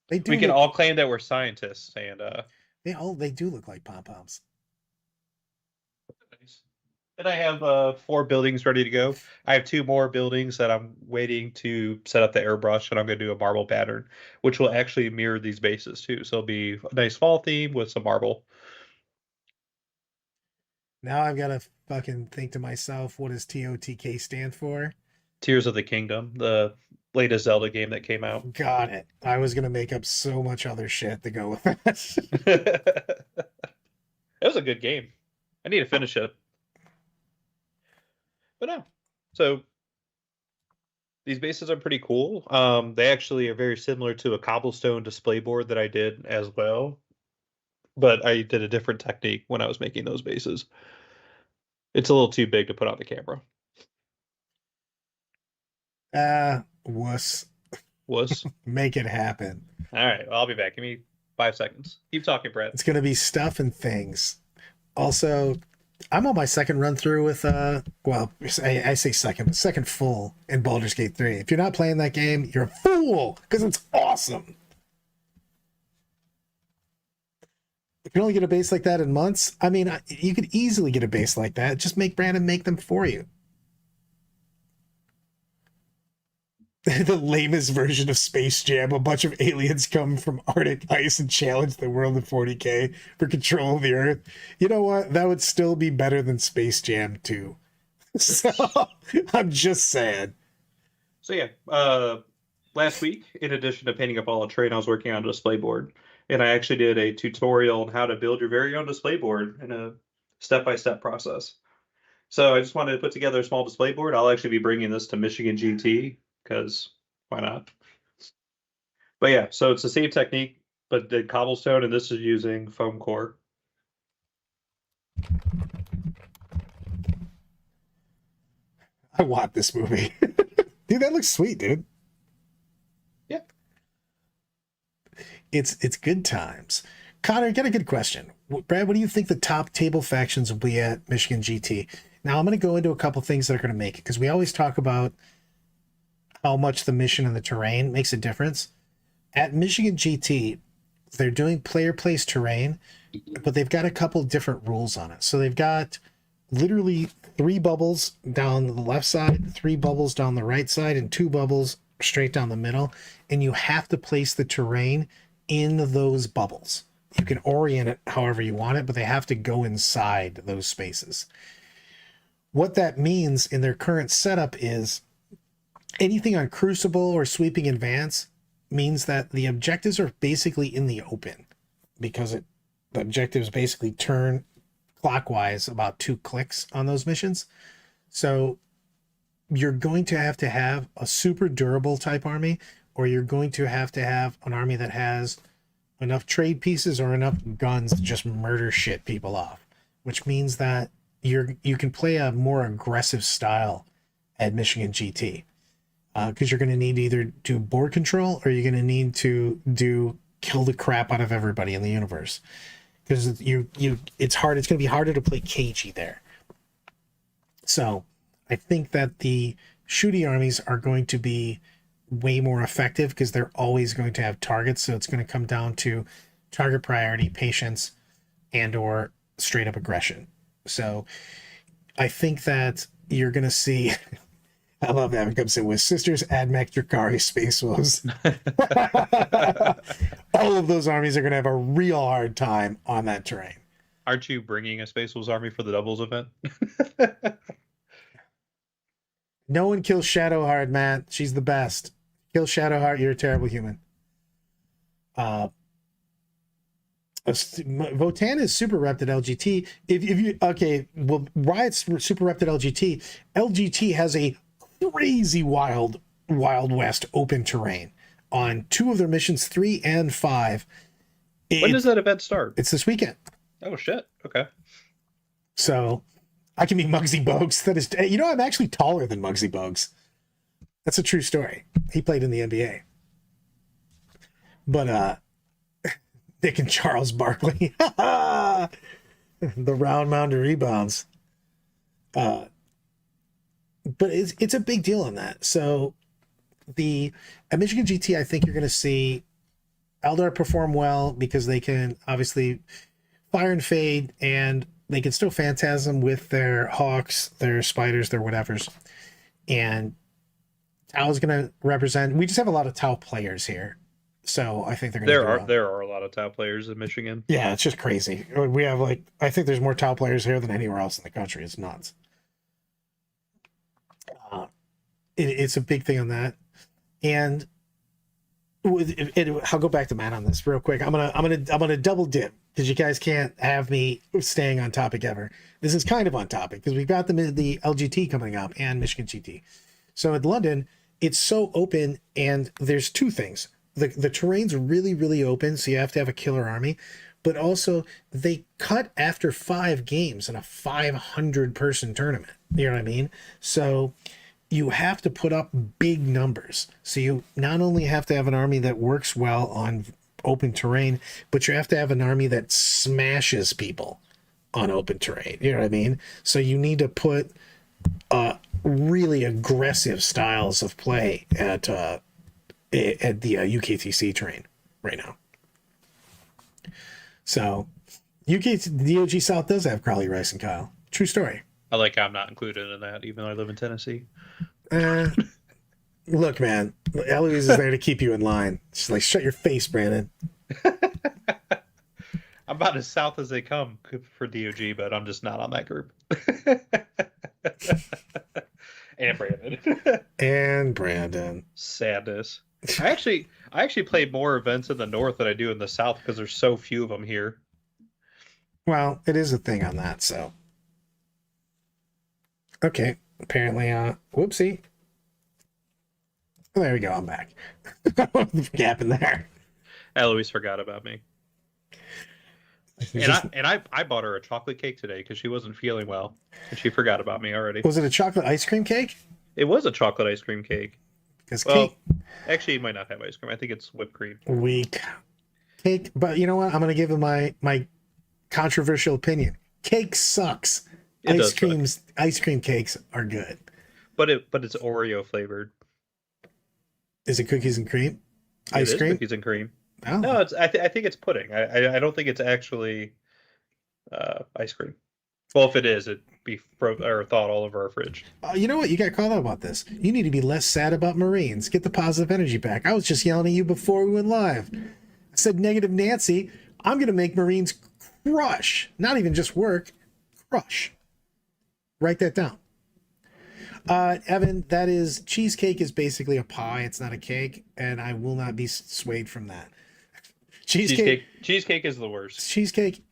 They do. we can all claim that we're scientists, and they do look like pom poms. and I have 4 buildings ready to go. I have 2 more buildings that I'm waiting to set up the airbrush, and I'm going to do a marble pattern, which will actually mirror these bases too. So it'll be a nice fall theme with some marble. Now I've got to fucking think to myself, what does TOTK stand for? Tears of the Kingdom, the latest Zelda game that came out. Got it. I was gonna make up so much other shit to go with that. It was a good game. I need to finish it. But no. So these bases are pretty cool. They actually are very similar to a cobblestone display board that I did as well. But I did a different technique when I was making those bases. It's a little too big to put on the camera. Wuss. Was. Make it happen. All right, well, I'll be back. Give me 5 seconds. Keep talking, Brett. It's gonna be stuff and things. Also, I'm on my second run through with well, I say second, but second full in Baldur's Gate 3. If you're not playing that game, you're a fool because it's awesome. You can only get a base like that in months. I mean, you could easily get a base like that. Just make Brandon make them for you. the lamest version of Space Jam. A bunch of aliens come from Arctic ice and challenge the world in 40K for control of the Earth. You know what? That would still be better than Space Jam 2. So I'm just saying. So yeah, last week, in addition to painting up all the terrain, I was working on a display board, and I actually did a tutorial on how to build your very own display board in a step-by-step process. So I just wanted to put together a small display board. I'll actually be bringing this to Michigan GT because why not? But yeah, so it's the same technique, but the cobblestone, and this is using foam core. I want this movie. Dude, that looks sweet, dude. Yeah. It's good times. Connor, got a good question. Brad, what do you think the top table factions will be at Michigan GT? Now, I'm going to go into a couple things that are going to make it, because we always talk about how much the mission and the terrain makes a difference. At Michigan GT, they're doing player place terrain, but they've got a couple different rules on it. So they've got literally 3 bubbles down the left side, 3 bubbles down the right side, and 2 bubbles straight down the middle. And you have to place the terrain in those bubbles. You can orient it however you want it, but they have to go inside those spaces. What that means in their current setup is anything on Crucible or Sweeping Advance means that the objectives are basically in the open, because the objectives basically turn clockwise about 2 clicks on those missions. So you're going to have a super durable type army, or you're going to have an army that has enough trade pieces or enough guns to just murder shit people off, which means that you can play a more aggressive style at Michigan GT, because you're going to need to either do board control, or you're going to need to kill the crap out of everybody in the universe, because it's hard. It's going to be harder to play cagey there. So I think that the shooty armies are going to be way more effective, because they're always going to have targets. So it's going to come down to target priority, patience, and or straight up aggression. So I think that you're going to see, I love that it comes in with Sisters, Admech, Drakari, Space Wolves. All of those armies are going to have a real hard time on that terrain. Aren't you bringing a Space Wolves army for the doubles event? No one kills Shadowheart, Matt. She's the best. Kill Shadowheart, you're a terrible human. Votan is super repped at LGT. If you okay, well, Riot's super repped at LGT. LGT has a crazy Wild West open terrain on 2 of their missions, 3 and 5. When does that event start? It's this weekend. Oh shit. Okay. So I can be Muggsy Bogues. That is, I'm actually taller than Muggsy Bogues. That's a true story. He played in the NBA. But Nick and Charles Barkley, the round mound of rebounds. But it's a big deal on that. So at Michigan GT, I think you're going to see Eldar perform well, because they can obviously fire and fade, and they can still phantasm with their hawks, their spiders, their whatevers. And Tau is going to represent. We just have a lot of Tau players here, so I think they're going to. There are a lot of Tau players in Michigan. Yeah, it's just crazy. We have I think there's more Tau players here than anywhere else in the country. It's nuts. It's a big thing on that, and I'll go back to Matt on this real quick. I'm gonna double dip, because you guys can't have me staying on topic ever. This is kind of on topic, because we've got the LGT coming up and Michigan GT. So at London, it's so open, and there's 2 things. The terrain's really, really open, so you have to have a killer army, but also they cut after 5 games in a 500 person tournament. You know what I mean? So you have to put up big numbers. So you not only have to have an army that works well on open terrain, but you have to have an army that smashes people on open terrain. You know what I mean? So you need to put really aggressive styles of play at the UKTC terrain right now. So DOG South does have Crowley, Rice, and Kyle. True story. I like how I'm not included in that, even though I live in Tennessee. Look, man, Eloise is there to keep you in line. She's like, shut your face, Brandon. I'm about as south as they come for DOG, but I'm just not on that group. And Brandon. And Brandon. Sadness. I actually play more events in the north than I do in the south because there's so few of them here. Well, it is a thing on that, so. Okay, apparently, whoopsie. There we go, I'm back. Gap in there. Eloise forgot about me. And I bought her a chocolate cake today because she wasn't feeling well, and she forgot about me already. Was it a chocolate ice cream cake? It was a chocolate ice cream cake. Because Well, actually, it might not have ice cream. I think it's whipped cream. weak cake, but you know what? I'm gonna give it my controversial opinion. Cake sucks. It does suck. Ice cream cakes are good. But it's Oreo flavored. Is it cookies and cream? It Ice is cream? cookies and cream. Oh. No, I think it's pudding. I don't think it's actually ice cream. Well, if it is, it'd be thawed all over our fridge. You know what? You got called out about this. You need to be less sad about Marines. Get the positive energy back. I was just yelling at you before we went live. I said, negative Nancy, I'm going to make Marines crush. Not even just work, crush. Write that down. Evan, that is, cheesecake is basically a pie. It's not a cake, and I will not be swayed from that. Cheesecake is the worst. Cheesecake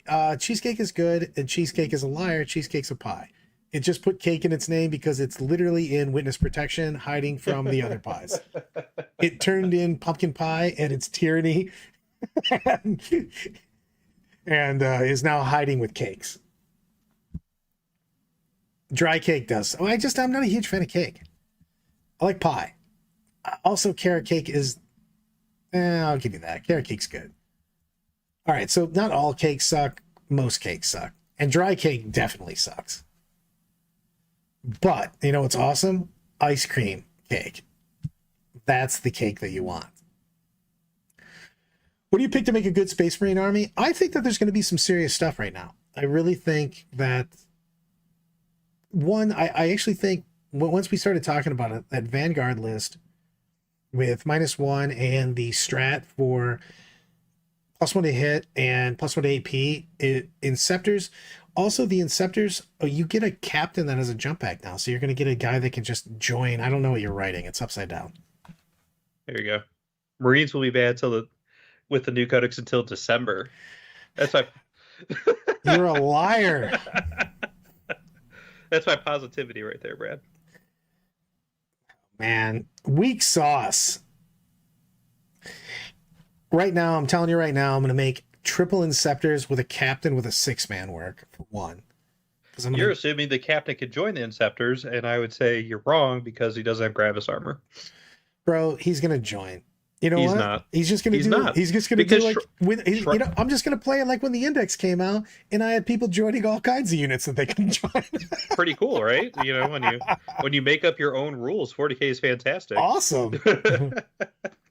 is good, and cheesecake is a liar. Cheesecake's a pie. It just put cake in its name because it's literally in witness protection, hiding from the other pies. It turned in pumpkin pie and its tyranny, and is now hiding with cakes. Dry cake does. Oh, I'm not a huge fan of cake. I like pie. Also, carrot cake is. I'll give you that. Carrot cake's good. All right, so not all cakes suck. Most cakes suck. And dry cake definitely sucks. But, you know what's awesome? Ice cream cake. That's the cake that you want. What do you pick to make a good Space Marine army? I think that there's going to be some serious stuff right now. I really think that... I actually think once we started talking about it, that Vanguard list with -1 and the strat for +1 to hit and +1 to AP, Inceptors. Also, the Inceptors, you get a captain that has a jump back now. So you're going to get a guy that can just join. I don't know what you're writing. It's upside down. There you go. Marines will be bad with the new codex until December. That's why. You're a liar. That's my positivity right there, Brad. Man, weak sauce. Right now, I'm telling you right now, I'm going to make triple Inceptors with a captain with a 6-man work for one. You're assuming the captain could join the Inceptors, and I would say you're wrong because he doesn't have Gravis armor. Bro, he's going to join. You know he's what? Not. He's just going to do not. it. He's just going to do like I'm just going to play it like when the Index came out and I had people joining all kinds of units that they can join. Pretty cool, right? You know, when you make up your own rules, 40K is fantastic. Awesome.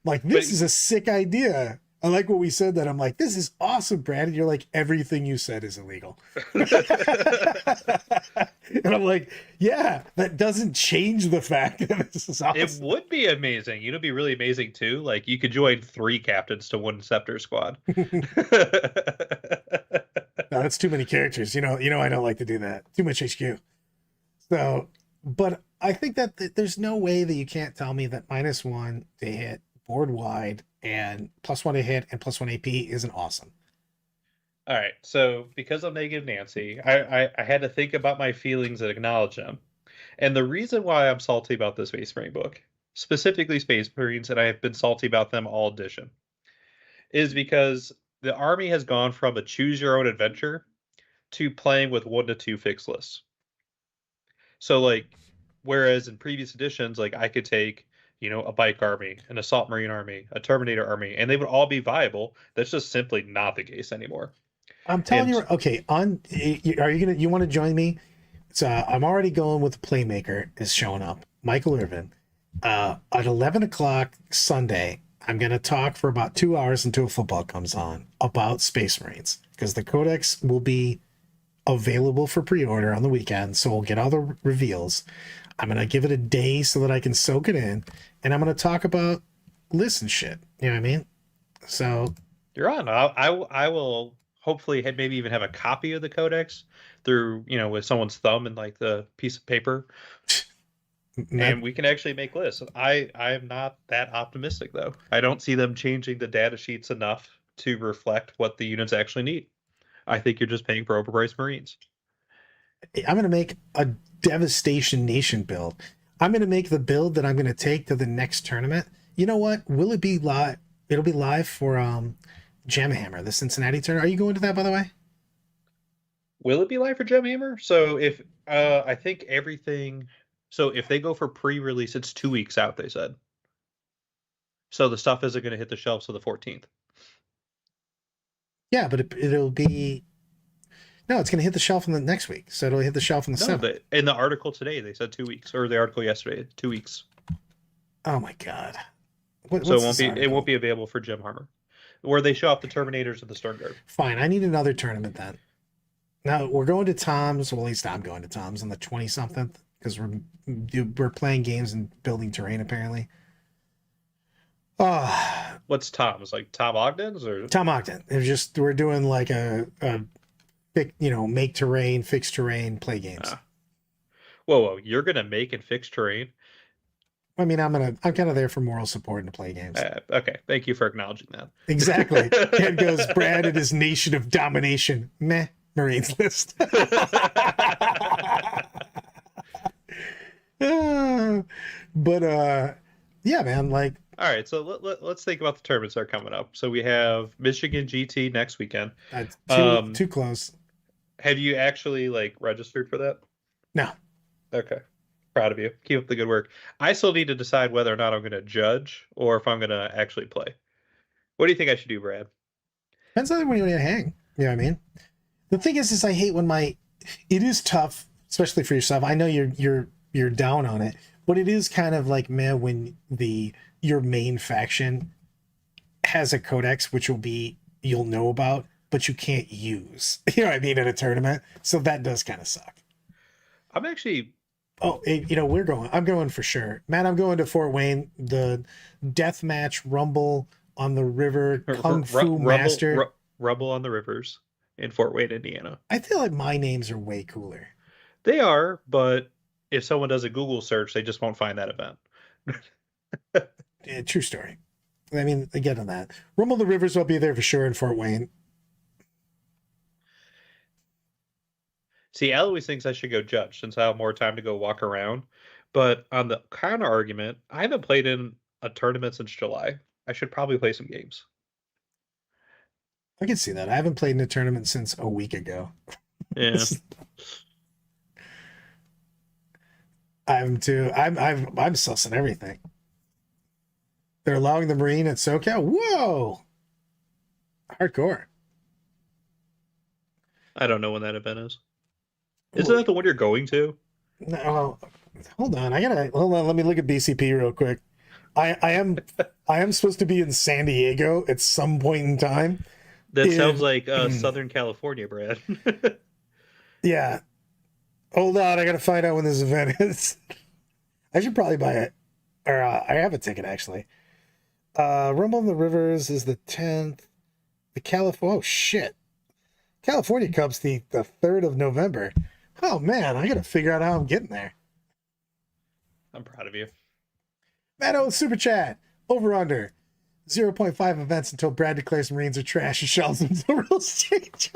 Like, this is a sick idea. I like what we said that. I'm like, this is awesome, Brad. And you're like, everything you said is illegal. And I'm like, yeah, that doesn't change the fact that this is awesome. It would be amazing. You know, it'd be really amazing too. Like, you could join 3 captains to 1 Scepter squad. No, that's too many characters. You know, I don't like to do that. Too much HQ. So, but I think that there's no way that you can't tell me that -1 to hit board wide and +1 to hit and +1 AP isn't awesome. All right, so because I'm negative Nancy, I had to think about my feelings and acknowledge them. And the reason why I'm salty about this Space Marine book, specifically Space Marines, and I have been salty about them all edition, is because the army has gone from a choose your own adventure to playing with 1 to 2 fixed lists. So, like, whereas in previous editions, like, I could take, you know, a bike army, an assault marine army, a Terminator army, and they would all be viable. That's just simply not the case anymore. I'm telling you, okay, you want to join me? So I'm already going with the Playmaker is showing up. Michael Irvin. At 11 o'clock Sunday, I'm going to talk for about 2 hours until football comes on about Space Marines, because the Codex will be available for pre-order on the weekend. So we'll get all the reveals. I'm going to give it a day so that I can soak it in. And I'm going to talk about lists and shit. You know what I mean? So You're on. I will hopefully maybe even have a copy of the codex through, with someone's thumb and like the piece of paper, that, and we can actually make lists. I am not that optimistic though. I don't see them changing the data sheets enough to reflect what the units actually need. I think you're just paying for overpriced Marines. I'm going to make a Devastation Nation build. I'm going to make the build that I'm going to take to the next tournament. You know what? Will it be live? It'll be live for Gemhammer, the Cincinnati tournament. Are you going to that, by the way? Will it be live for Gemhammer? So if I think everything, so if they go for pre-release, it's 2 weeks out. They said. So the stuff isn't going to hit the shelves till the 14th. Yeah, but it'll be. No, it's going to hit the shelf in the next week. So it'll hit the shelf in the 7th. In the article today, they said 2 weeks, or the article yesterday, 2 weeks. Oh my god! So it won't be available for Gemhammer, where they show off the Terminators of the Sternguard. Fine, I need another tournament then. Now we're going to Tom's. Well, at least I'm going to Tom's on the 20-something because we're playing games and building terrain apparently. What's Tom's? Like Tom Ogden's or Tom Ogden? We're doing like a make terrain, fix terrain, play games. Whoa! You're gonna make and fix terrain? I mean, I'm kind of there for moral support and to play games. Okay, thank you for acknowledging that. Exactly. Ken goes, Brad and his nation of domination. Meh. Marines list. But yeah, man, like. All right, so let's think about the tournaments that are coming up. So we have Michigan GT next weekend. Too close. Have you actually registered for that? No. Okay. Proud of you. Keep up the good work. I still need to decide whether or not I'm going to judge or if I'm going to actually play. What do you think I should do, Brad? Depends on when you want to hang. You know what I mean? The thing is I hate when it is tough, especially for yourself. I know you're down on it, but it is kind of like, man, when your main faction has a codex, which you'll know about, but you can't use, you know what I mean, at a tournament. So that does kind of suck. I'm actually... Oh, I'm going for sure. Matt, I'm going to Fort Wayne, the Deathmatch Rumble on the River, Kung Fu Master. Rumble on the Rivers in Fort Wayne, Indiana. I feel like my names are way cooler. They are, but if someone does a Google search, they just won't find that event. Yeah, true story. I mean, again on that. Rumble the Rivers will be there for sure in Fort Wayne. See, Al always thinks I should go judge since I have more time to go walk around. But on the counter argument, I haven't played in a tournament since July. I should probably play some games. I can see that. I haven't played in a tournament since a week ago. Yeah. I am too. I'm sussing everything. They're allowing the Marine at SoCal. Whoa! Hardcore. I don't know when that event is. Isn't that the one you're going to? No, hold on. Hold on. Let me look at BCP real quick. I am supposed to be in San Diego at some point in time. That sounds like Southern California, Brad. Yeah. Hold on. I got to find out when this event is. I should probably buy it. Or I have a ticket, actually. Rumble in the Rivers is the 10th. Oh, shit. California Cup's the 3rd of November. Oh, man. I got to figure out how I'm getting there. I'm proud of you. Matt Super Chat. Over under. 0.5 events until Brad declares Marines are trash and shells them to rules change.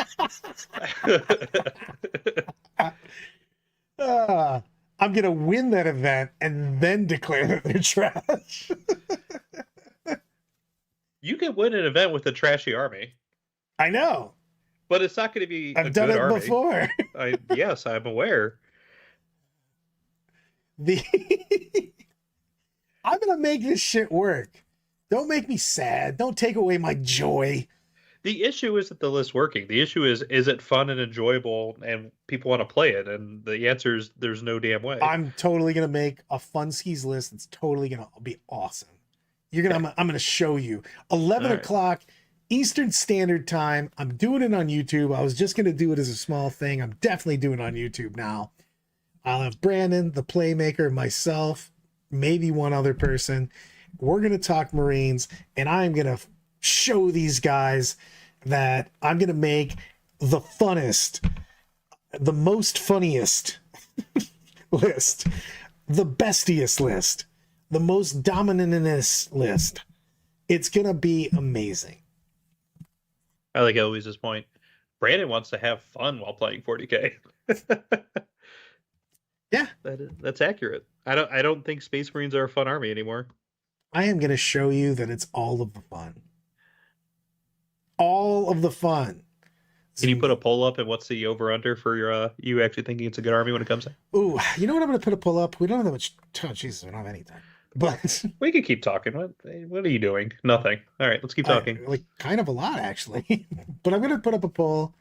I'm going to win that event and then declare that they're trash. You can win an event with a trashy army. I know. But it's not going to be I've done it army. Before. Yes, I'm aware. I'm going to make this shit work. Don't make me sad. Don't take away my joy. The issue isn't the list working. The issue is it fun and enjoyable and people want to play it? And the answer is there's no damn way. I'm totally going to make a fun skis list that's totally going to be awesome. I'm going to show you. 11 o'clock Eastern Standard Time. I'm doing it on YouTube. I was just going to do it as a small thing. I'm definitely doing it on YouTube now. I'll have Brandon, the playmaker, myself, maybe one other person. We're going to talk Marines, and I'm going to show these guys that I'm going to make the funnest, the most funniest list, the bestiest list, the most dominantest list. It's going to be amazing. I like Eloise's point. Brandon wants to have fun while playing 40K. Yeah, that's accurate. I don't think Space Marines are a fun army anymore. I am going to show you that it's all of the fun. All of the fun. Can you put a poll up, and what's the over-under for your you actually thinking it's a good army when it comes to? Ooh, you know what? I'm going to put a poll up. We don't have that much. Oh, Jesus, we don't have any time. But we can keep talking. What are you doing? Nothing. All right, let's keep talking. Like kind of a lot, actually. But I'm going to put up a poll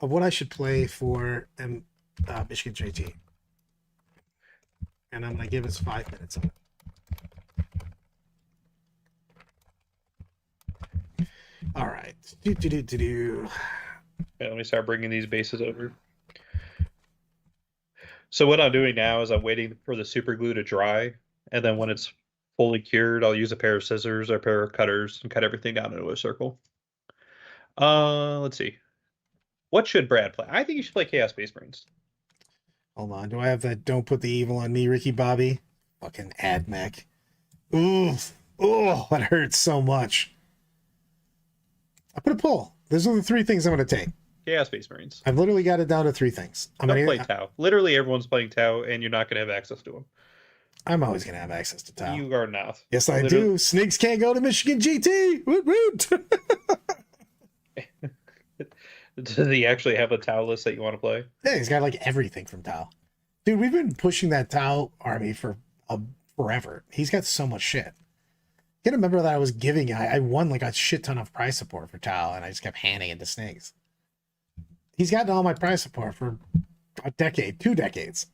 of what I should play for Michigan JT. And I'm going to give us 5 minutes of it. All right. Okay, let me start bringing these bases over. So what I'm doing now is I'm waiting for the super glue to dry, and then when it's fully cured, I'll use a pair of scissors or a pair of cutters and cut everything down into a circle. Let's see. What should Brad play? I think you should play Chaos Space Marines. Hold on. Do I have that Don't Put the Evil on Me, Ricky Bobby? Fucking AdMech. Oof. Oh, that hurts so much. I put a poll. Those are the 3 things I'm going to take. Chaos Space Marines. I've literally got it down to 3 things. Don't play Tau. Literally everyone's playing Tau, and you're not going to have access to them. I'm always going to have access to Tau. You are not. Yes, I do. Snakes can't go to Michigan GT. Woot woot. Does he actually have a Tau list that you want to play? Yeah, he's got like everything from Tau. Dude, we've been pushing that Tau army for forever. He's got so much shit. You gotta remember that I was giving, I won like a shit ton of prize support for Tau, and I just kept handing it to Snakes. He's gotten all my prize support for a decade, 2 decades.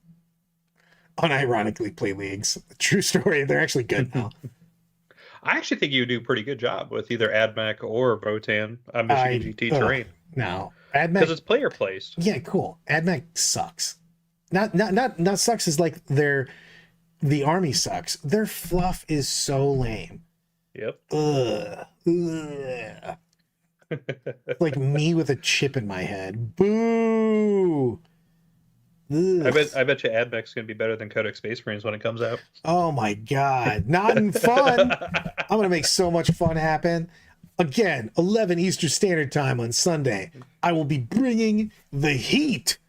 Unironically play leagues. True story. They're actually good now. I actually think you do a pretty good job with either AdMech or Votan on Michigan GT terrain. No, AdMech, because it's player placed. Yeah, cool. AdMech sucks. Not sucks is like the army sucks. Their fluff is so lame. Yep. Ugh. Like me with a chip in my head. Boo. Ugh. I bet you AdMech's gonna be better than Codex Space Marines when it comes out. Oh my god, not in fun. I'm gonna make so much fun happen. Again, 11 Eastern Standard Time on Sunday. I will be bringing the heat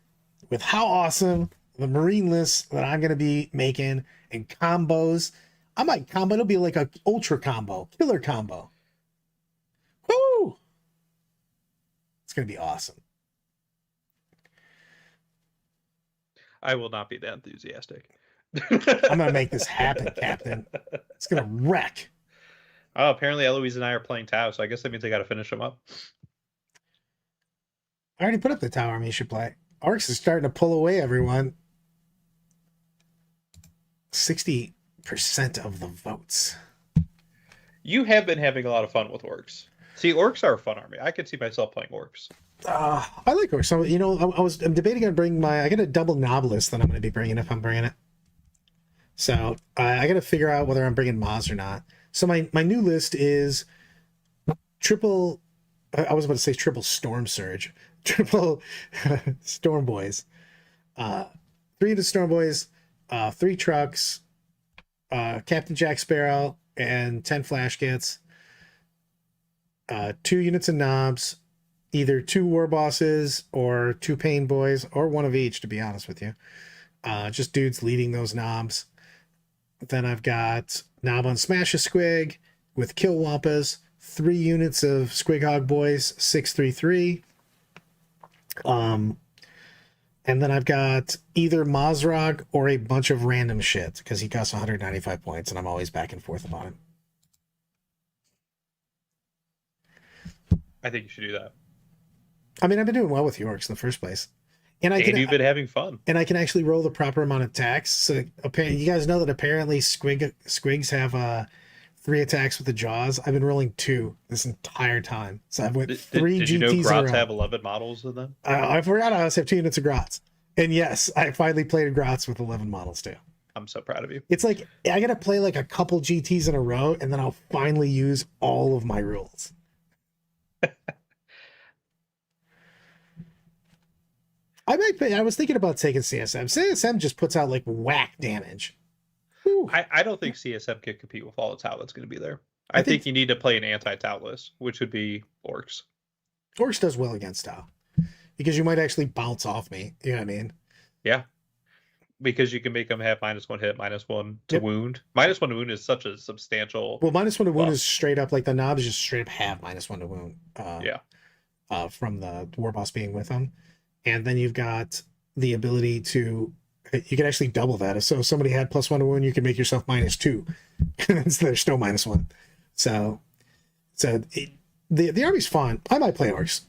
with how awesome the Marine lists that I'm gonna be making and combos. I might combo. It'll be like a ultra combo, killer combo. Woo! It's gonna be awesome. I will not be that enthusiastic. I'm gonna make this happen, Captain. It's gonna wreck. Oh, apparently Eloise and I are playing Tau, so I guess that means I got to finish them up. I already put up the Tau army you should play. Arcs is starting to pull away, everyone. 60% of the votes. You have been having a lot of fun with orcs. See, orcs are a fun army. I could see myself playing orcs. I like orcs. So, you know, I'm debating on bringing I got a double novelist that I'm going to be bringing if I'm bringing it. So I got to figure out whether I'm bringing Maz or not. So my new list is triple. I was about to say triple Storm Surge, triple Storm Boys, 3 of the Storm Boys, 3 trucks, Captain Jack Sparrow, and 10 flash kits, 2 units of knobs, either 2 war bosses or 2 pain boys, or 1 of each, to be honest with you. Just dudes leading those knobs. Then I've got Knob on Smash a Squig with Kill Wampas, 3 units of Squig Hog Boys, 633. And then I've got either Mazrog or a bunch of random shit because he costs 195 points and I'm always back and forth about him. I think you should do that. I mean, I've been doing well with Yorks in the first place. And you've been having fun. And I can actually roll the proper amount of attacks. So you guys know that apparently Squigs have 3 attacks with the jaws. I've been rolling 2 this entire time. So I've went 3 GTs. Did you know Grots have 11 models in them? I forgot I also have 2 units of Grots. And yes, I finally played Grots with 11 models too. I'm so proud of you. It's like I gotta play like a couple GTs in a row, and then I'll finally use all of my rules. I was thinking about taking CSM. CSM just puts out like whack damage. Whew. I don't think CSM can compete with all the Tau that's going to be there. I I think- think you need to play an anti-Tau list, which would be Orcs. Orcs does well against Tau because you might actually bounce off me. You know what I mean? Yeah. Because you can make them have -1 hit, -1 to Yep. wound. -1 to wound is such a substantial. Well, -1 to wound buff. is straight up like the knobs just straight up have -1 to wound. Yeah. From the war boss being with them, and then you've got the ability to you can actually double that. So if somebody had +1 to wound, you can make yourself -2, and they're still -1. So the army's fun. I might play orcs.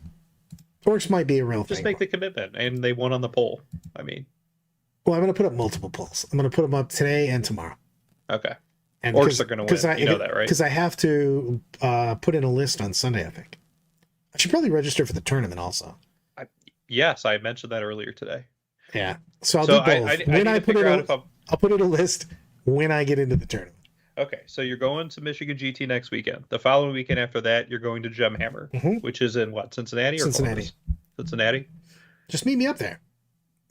Orcs might be a real Just thing. make the commitment, and they won on the poll. I mean, Well, I'm going to put up multiple polls. I'm going to put them up today and tomorrow. okay. And Orcs are going to win. You know that, right? Because I have to put in a list on Sunday, I think. I should probably register for the tournament also. Yes, I mentioned that earlier today. Yeah. So I'll So do both. I'll put in a list when I get into the tournament. Okay, so you're going to Michigan GT next weekend. The following weekend after that, you're going to Gemhammer, which is in what, Cincinnati or Cincinnati. Columbus? Cincinnati. Just meet me up there.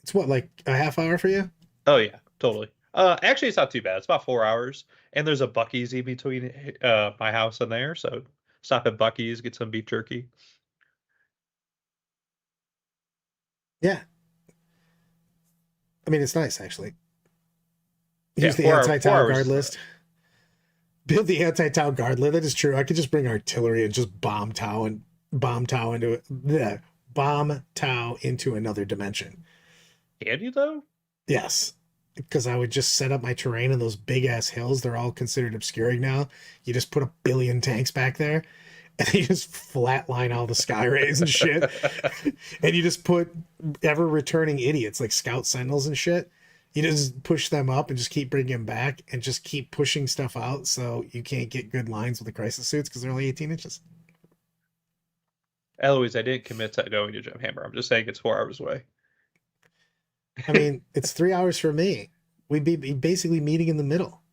It's what, like a half hour for you? Oh yeah, totally. Actually, it's not too bad. It's about 4 hours, and there's a Buc-ee's in between my house and there, so stop at Buc-ee's, get some beef jerky. Yeah. I mean, it's nice actually. Yeah, Use the 4 anti-Tau hours guard is list. Build the anti-Tau guard list. That is true. I could just bring artillery and just bomb Tau into it. Yeah, bomb Tau into another dimension. Can you though? Yes, because I would just set up my terrain in those big ass hills. They're all considered obscuring now. You just put a billion tanks back there, and you just flatline all the sky rays and shit. And you just put ever returning idiots like scout sentinels and shit. You just push them up and just keep bringing them back and just keep pushing stuff out so you can't get good lines with the crisis suits because they're only 18 inches. Eloise, I didn't commit to going to Gemhammer. I'm just saying it's 4 hours away. I mean, it's 3 hours for me. We'd be basically meeting in the middle.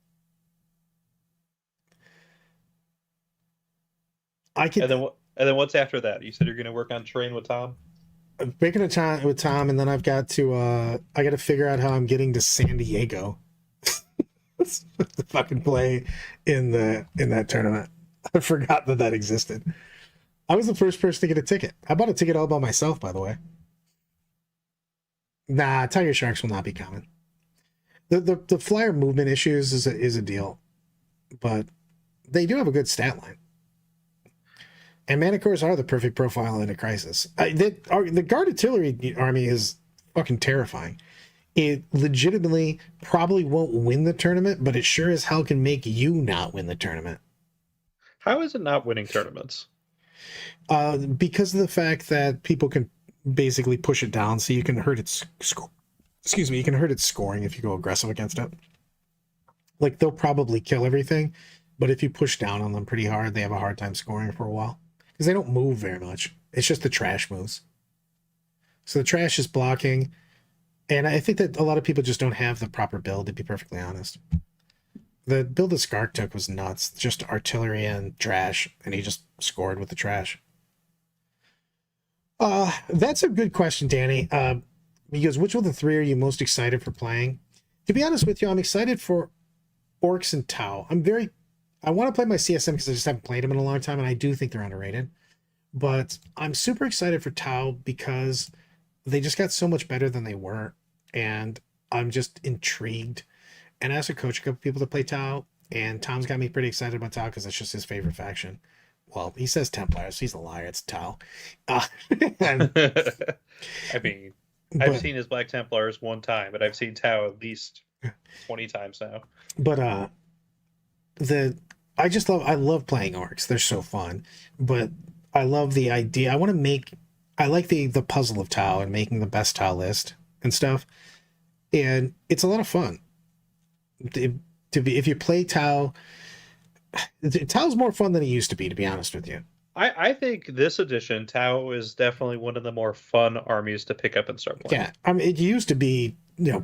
And then what's after that? You said you're going to work on terrain with Tom? I'm making a time with Tom, and then I've got to figure out how I'm getting to San Diego. To fucking play in that tournament. I forgot that existed. I was the first person to get a ticket. I bought a ticket all by myself, by the way. Nah, Tiger Sharks will not be coming. The flyer movement issues is a deal, but they do have a good stat line. And Manicores are the perfect profile in a crisis. The Guard Artillery Army is fucking terrifying. It legitimately probably won't win the tournament, but it sure as hell can make you not win the tournament. How is it not winning tournaments? Because of the fact that people can basically push it down, so you can hurt its score. Excuse me, you can hurt its scoring if you go aggressive against it. Like, they'll probably kill everything, but if you push down on them pretty hard, they have a hard time scoring for a while. Because they don't move very much. It's just the trash moves. So the trash is blocking. And I think that a lot of people just don't have the proper build, to be perfectly honest. The build that Skark took was nuts. Just artillery and trash. And he just scored with the trash. That's a good question, Danny. Because which of the three are you most excited for playing? To be honest with you, I'm excited for Orcs and Tau. I want to play my CSM because I just haven't played them in a long time, and I do think they're underrated. But I'm super excited for Tau because they just got so much better than they were, and I'm just intrigued. And I also coach a couple people to play Tau, and Tom's got me pretty excited about Tau because it's just his favorite faction. Well, he says Templars. He's a liar. It's Tau. I mean, I've seen his Black Templars one time, but I've seen Tau at least 20 times now. But I love playing orcs. They're so fun. But I love the idea. I like the puzzle of Tau and making the best Tau list and stuff. And it's a lot of fun. If you play Tau, Tau's more fun than it used to be honest with you. I think this edition, Tau is definitely one of the more fun armies to pick up and start playing. Yeah, I mean, it used to be,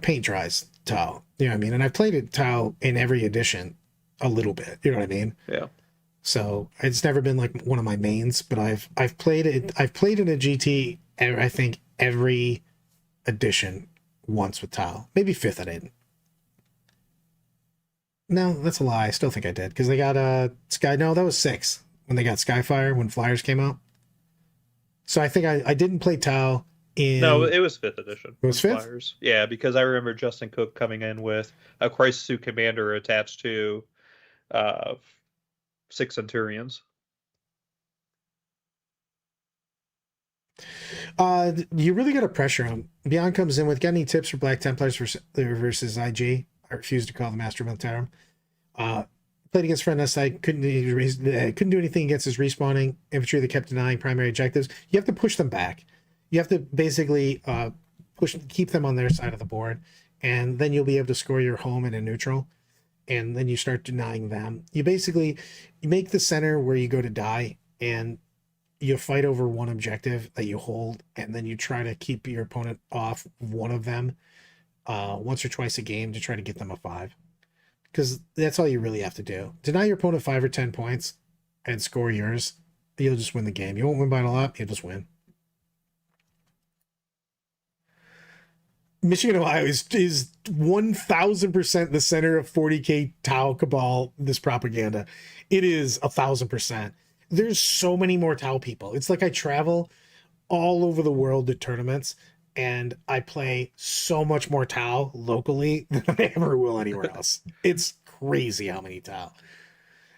paint dries Tau. You know what I mean? And I played it Tau in every edition a little bit. You know what I mean? Yeah. So it's never been like one of my mains, but I've played it. I've played in a GT. I think every edition once with Tau. Maybe fifth I didn't. No, that's a lie. I still think I did because they got Sky. No, that was six when they got Skyfire when Flyers came out. So I think I didn't play Tau No, in. it was fifth edition. It was fifth. Flyers. Yeah, because I remember Justin Cook coming in with a Crisis Suit Commander attached to uh, 6 Centurions. You really got to pressure him. Beyond comes in with, got any tips for Black Templars versus IG? I refuse to call them Astra Militarum. Played against friend side, couldn't do anything against his respawning infantry that kept denying primary objectives. You have to push them back. You have to basically keep them on their side of the board, and then you'll be able to score your home and a neutral. And then you start denying them. You make the center where you go to die, and you fight over one objective that you hold, and then you try to keep your opponent off one of them once or twice a game to try to get them a 5. Because that's all you really have to do. Deny your opponent 5 or 10 points and score yours. You'll just win the game. You won't win by a lot. You'll just win. Michigan, Ohio is 1000% the center of 40K Tau Cabal, this propaganda. It is 1000%. There's so many more Tau people. It's like I travel all over the world to tournaments, and I play so much more Tau locally than I ever will anywhere else. It's crazy how many Tau.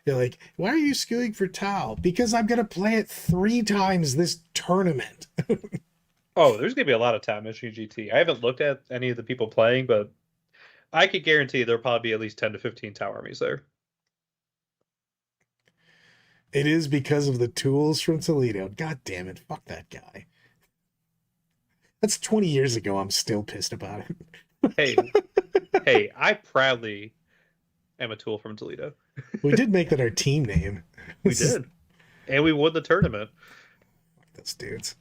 You're like, why are you skewing for Tau? Because I'm going to play it 3 times this tournament. Oh, there's going to be a lot of Tau Michigan GT. I haven't looked at any of the people playing, but I could guarantee there'll probably be at least 10 to 15 Tau armies there. It is because of the tools from Toledo. God damn it. Fuck that guy. That's 20 years ago. I'm still pissed about it. Hey, I proudly am a tool from Toledo. We did make that our team name. We did. And we won the tournament. Fuck those dudes.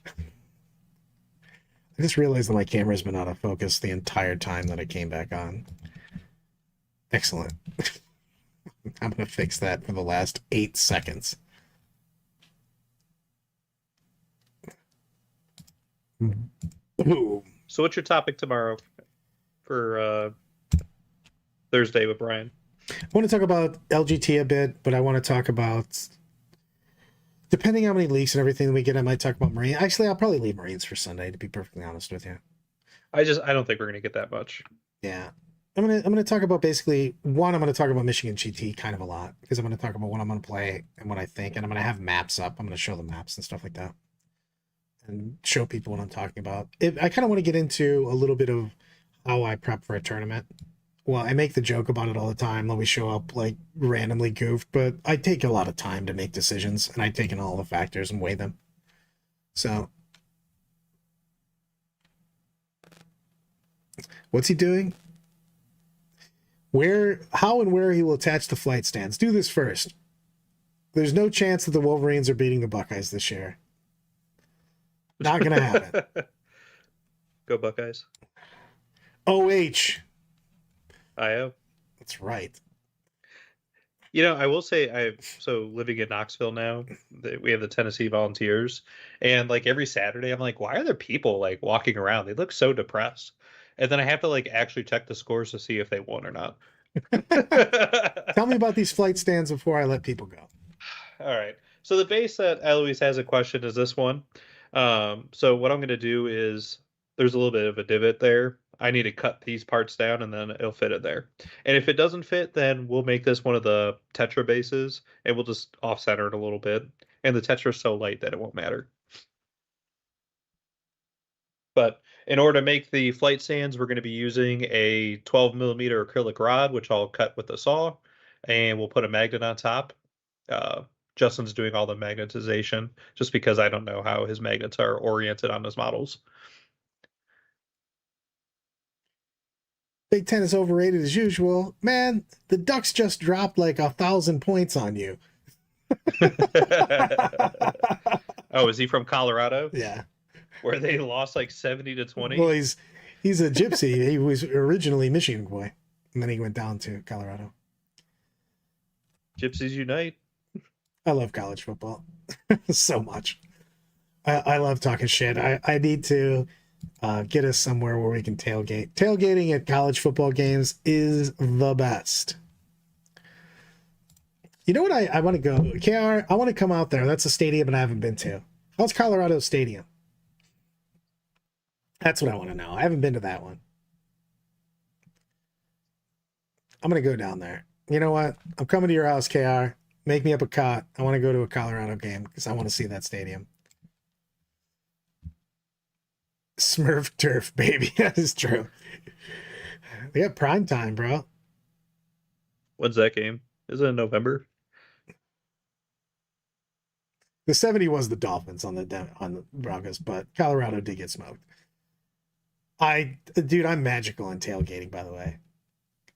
I just realized that my camera's been out of focus the entire time that I came back on. Excellent. I'm going to fix that for the last 8 seconds. Boom. So what's your topic tomorrow for Thursday with Brian? I want to talk about LGT a bit, but I want to talk about, depending on how many leaks and everything we get, I might talk about Marine. Actually, I'll probably leave Marines for Sunday, to be perfectly honest with you. I don't think we're gonna get that much. Yeah. I'm gonna talk about basically one. I'm gonna talk about Michigan GT kind of a lot because I'm gonna talk about what I'm gonna play and what I think, and I'm gonna have maps up. I'm gonna show the maps and stuff like that, and show people what I'm talking about. I kind of want to get into a little bit of how I prep for a tournament. Well, I make the joke about it all the time. Let me show up like randomly goofed, but I take a lot of time to make decisions, and I take in all the factors and weigh them. So, what's he doing? How and where he will attach the flight stands. Do this first. There's no chance that the Wolverines are beating the Buckeyes this year. Not gonna happen. Go Buckeyes. OH. IO. That's right. I will say so living in Knoxville now, we have the Tennessee Volunteers, and like every Saturday I'm like, why are there people like walking around? They look so depressed. And then I have to like actually check the scores to see if they won or not. Tell me about these flight stands before I let people go. All right. So the base that Eloise has a question is this one. So what I'm going to do is there's a little bit of a divot there. I need to cut these parts down and then it'll fit in there. And if it doesn't fit, then we'll make this one of the Tetra bases and we'll just off-center it a little bit. And the Tetra is so light that it won't matter. But in order to make the flight stands, we're going to be using a 12mm acrylic rod, which I'll cut with a saw, and we'll put a magnet on top. Justin's doing all the magnetization just because I don't know how his magnets are oriented on his models. Big Ten is overrated as usual. Man, the Ducks just dropped like 1,000 points on you. Oh, is he from Colorado? Yeah. Where they lost like 70 to Well, 20? he's a gypsy. He was originally Michigan boy, and then he went down to Colorado. Gypsies Unite. I love college football so much. I love talking shit. I need to get us somewhere where we can tailgate. Tailgating at college football games is the best. You know what? I want to go. KR, I want to come out there. That's a stadium that I haven't been to. How's Colorado Stadium? That's what I want to know. I haven't been to that one. I'm going to go down there. You know what? I'm coming to your house, KR. Make me up a cot. I want to go to a Colorado game because I want to see that stadium. Smurf turf, baby. That is true. We got prime time, bro. When's that game? Is it in November? The 70 was the Dolphins on the Broncos, but Colorado did get smoked. Dude, I'm magical on tailgating, by the way.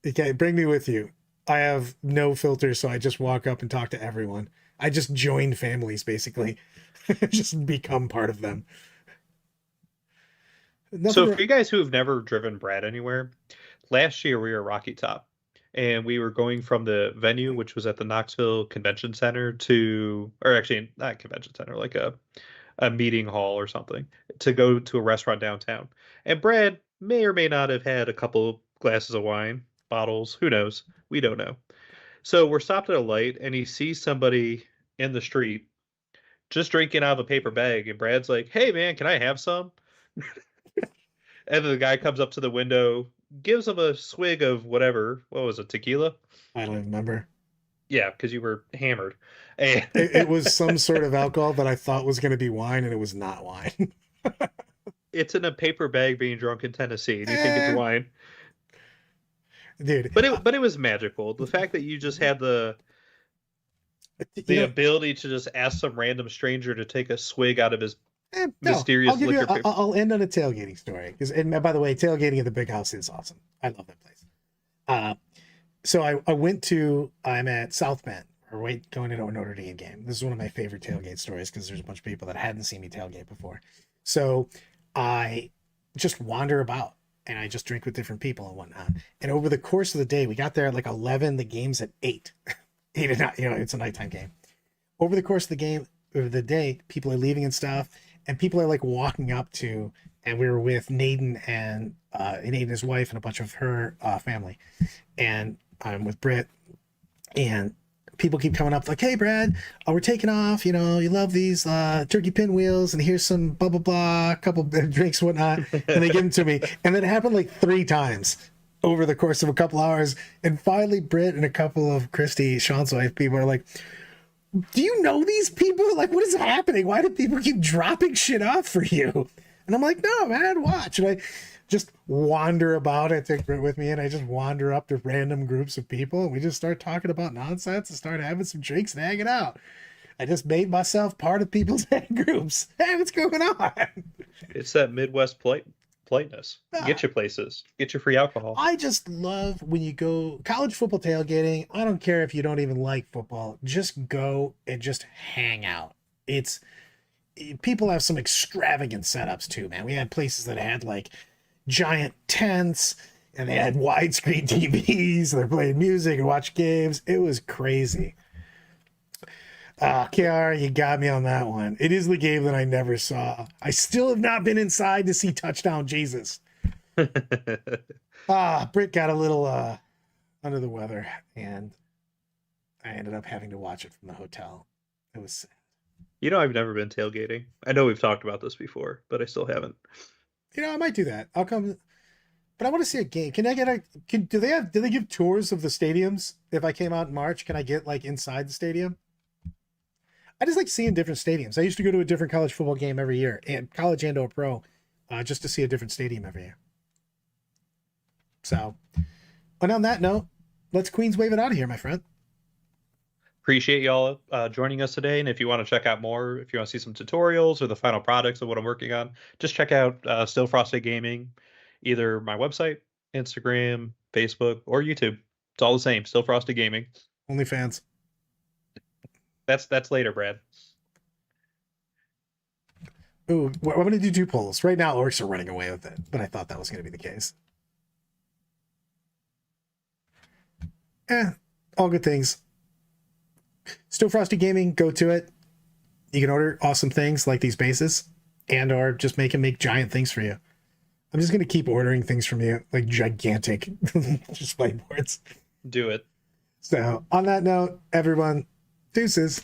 Okay, bring me with you. I have no filter, so I just walk up and talk to everyone. I just join families, basically. Just become part of them. So Nothing. for you guys who have never driven Brad anywhere, last year we were Rocky Top, and we were going from the venue, which was at the Knoxville Convention Center, to, or actually not convention center, like a meeting hall or something, to go to a restaurant downtown. And Brad may or may not have had a couple glasses of wine, bottles, who knows? We don't know. So we're stopped at a light, and he sees somebody in the street just drinking out of a paper bag, and Brad's like, "Hey man, can I have some?" And then the guy comes up to the window, gives him a swig of whatever. What was it, tequila? I don't even remember. Yeah, because you were hammered. And It was some sort of alcohol that I thought was going to be wine, and it was not wine. it's in a paper bag being drunk in Tennessee, and you think it's Eh, wine. dude, But it was magical. The fact that you just had you the know, ability to just ask some random stranger to take a swig out of his no, I'll mysterious give you. liquor paper. I'll end on a tailgating story. Because, and by the way, tailgating at the Big House is awesome. I love that place. Uh, so I went to. I'm at South Bend. Or wait, going to a Notre Dame game. This is one of my favorite tailgate stories because there's a bunch of people that hadn't seen me tailgate before. So I just wander about and I just drink with different people and whatnot. And over the course of the day, we got there at like 11. The game's at 8. 8 at night. You know, it's a nighttime game. Over the course of the game, of the day, people are leaving and stuff, and people are like walking up to. And we were with Naden and his wife and a bunch of her family, and I'm with Britt, and people keep coming up like, "Hey, Brad, we're taking off. You know, you love these turkey pinwheels, and here's some blah blah blah, a couple drinks, whatnot." And they give them to me, and that happened like 3 times over the course of a couple hours. And finally, Britt and a couple of Christy, Sean's wife, people are like, "Do you know these people? Like, what is happening? Why do people keep dropping shit off for you?" And I'm like, "No, man, watch." And I just wander about. I take Britt with me, and I just wander up to random groups of people, and we just start talking about nonsense and start having some drinks and hanging out. I just made myself part of people's groups. Hey, what's going on? It's that Midwest politeness. Get you places. Get your free alcohol. I just love when you go college football tailgating. I don't care if you don't even like football. Just go and just hang out. It's people have some extravagant setups too, man. We had places that had like giant tents and they had widescreen TVs. They're playing music and watch games. It was crazy. KR, you got me on that one. It is the game that I never saw. I still have not been inside to see Touchdown Jesus. Britt got a little under the weather, and I ended up having to watch it from the hotel. It was sad. You know, I've never been tailgating. I know we've talked about this before, but I still haven't. You know, I might do that. I'll come, but I want to see a game. Can I get a? Do they give tours of the stadiums? If I came out in March, can I get like inside the stadium? I just like seeing different stadiums. I used to go to a different college football game every year, and college and or pro, just to see a different stadium every year. So, and on that note, let's Queens wave it out of here, my friend. Appreciate y'all joining us today. And if you want to check out more, if you want to see some tutorials or the final products of what I'm working on, just check out Still Frosty Gaming, either my website, Instagram, Facebook, or YouTube. It's all the same. Still Frosty Gaming. OnlyFans. That's later, Brad. Ooh, I'm going to do 2 polls. Right now, orcs are running away with it, but I thought that was going to be the case. All good things. Still Frosty Gaming, go to it. You can order awesome things like these bases, and or just make giant things for you. I'm just going to keep ordering things from you, like gigantic display boards. Do it. So on that note, everyone, deuces.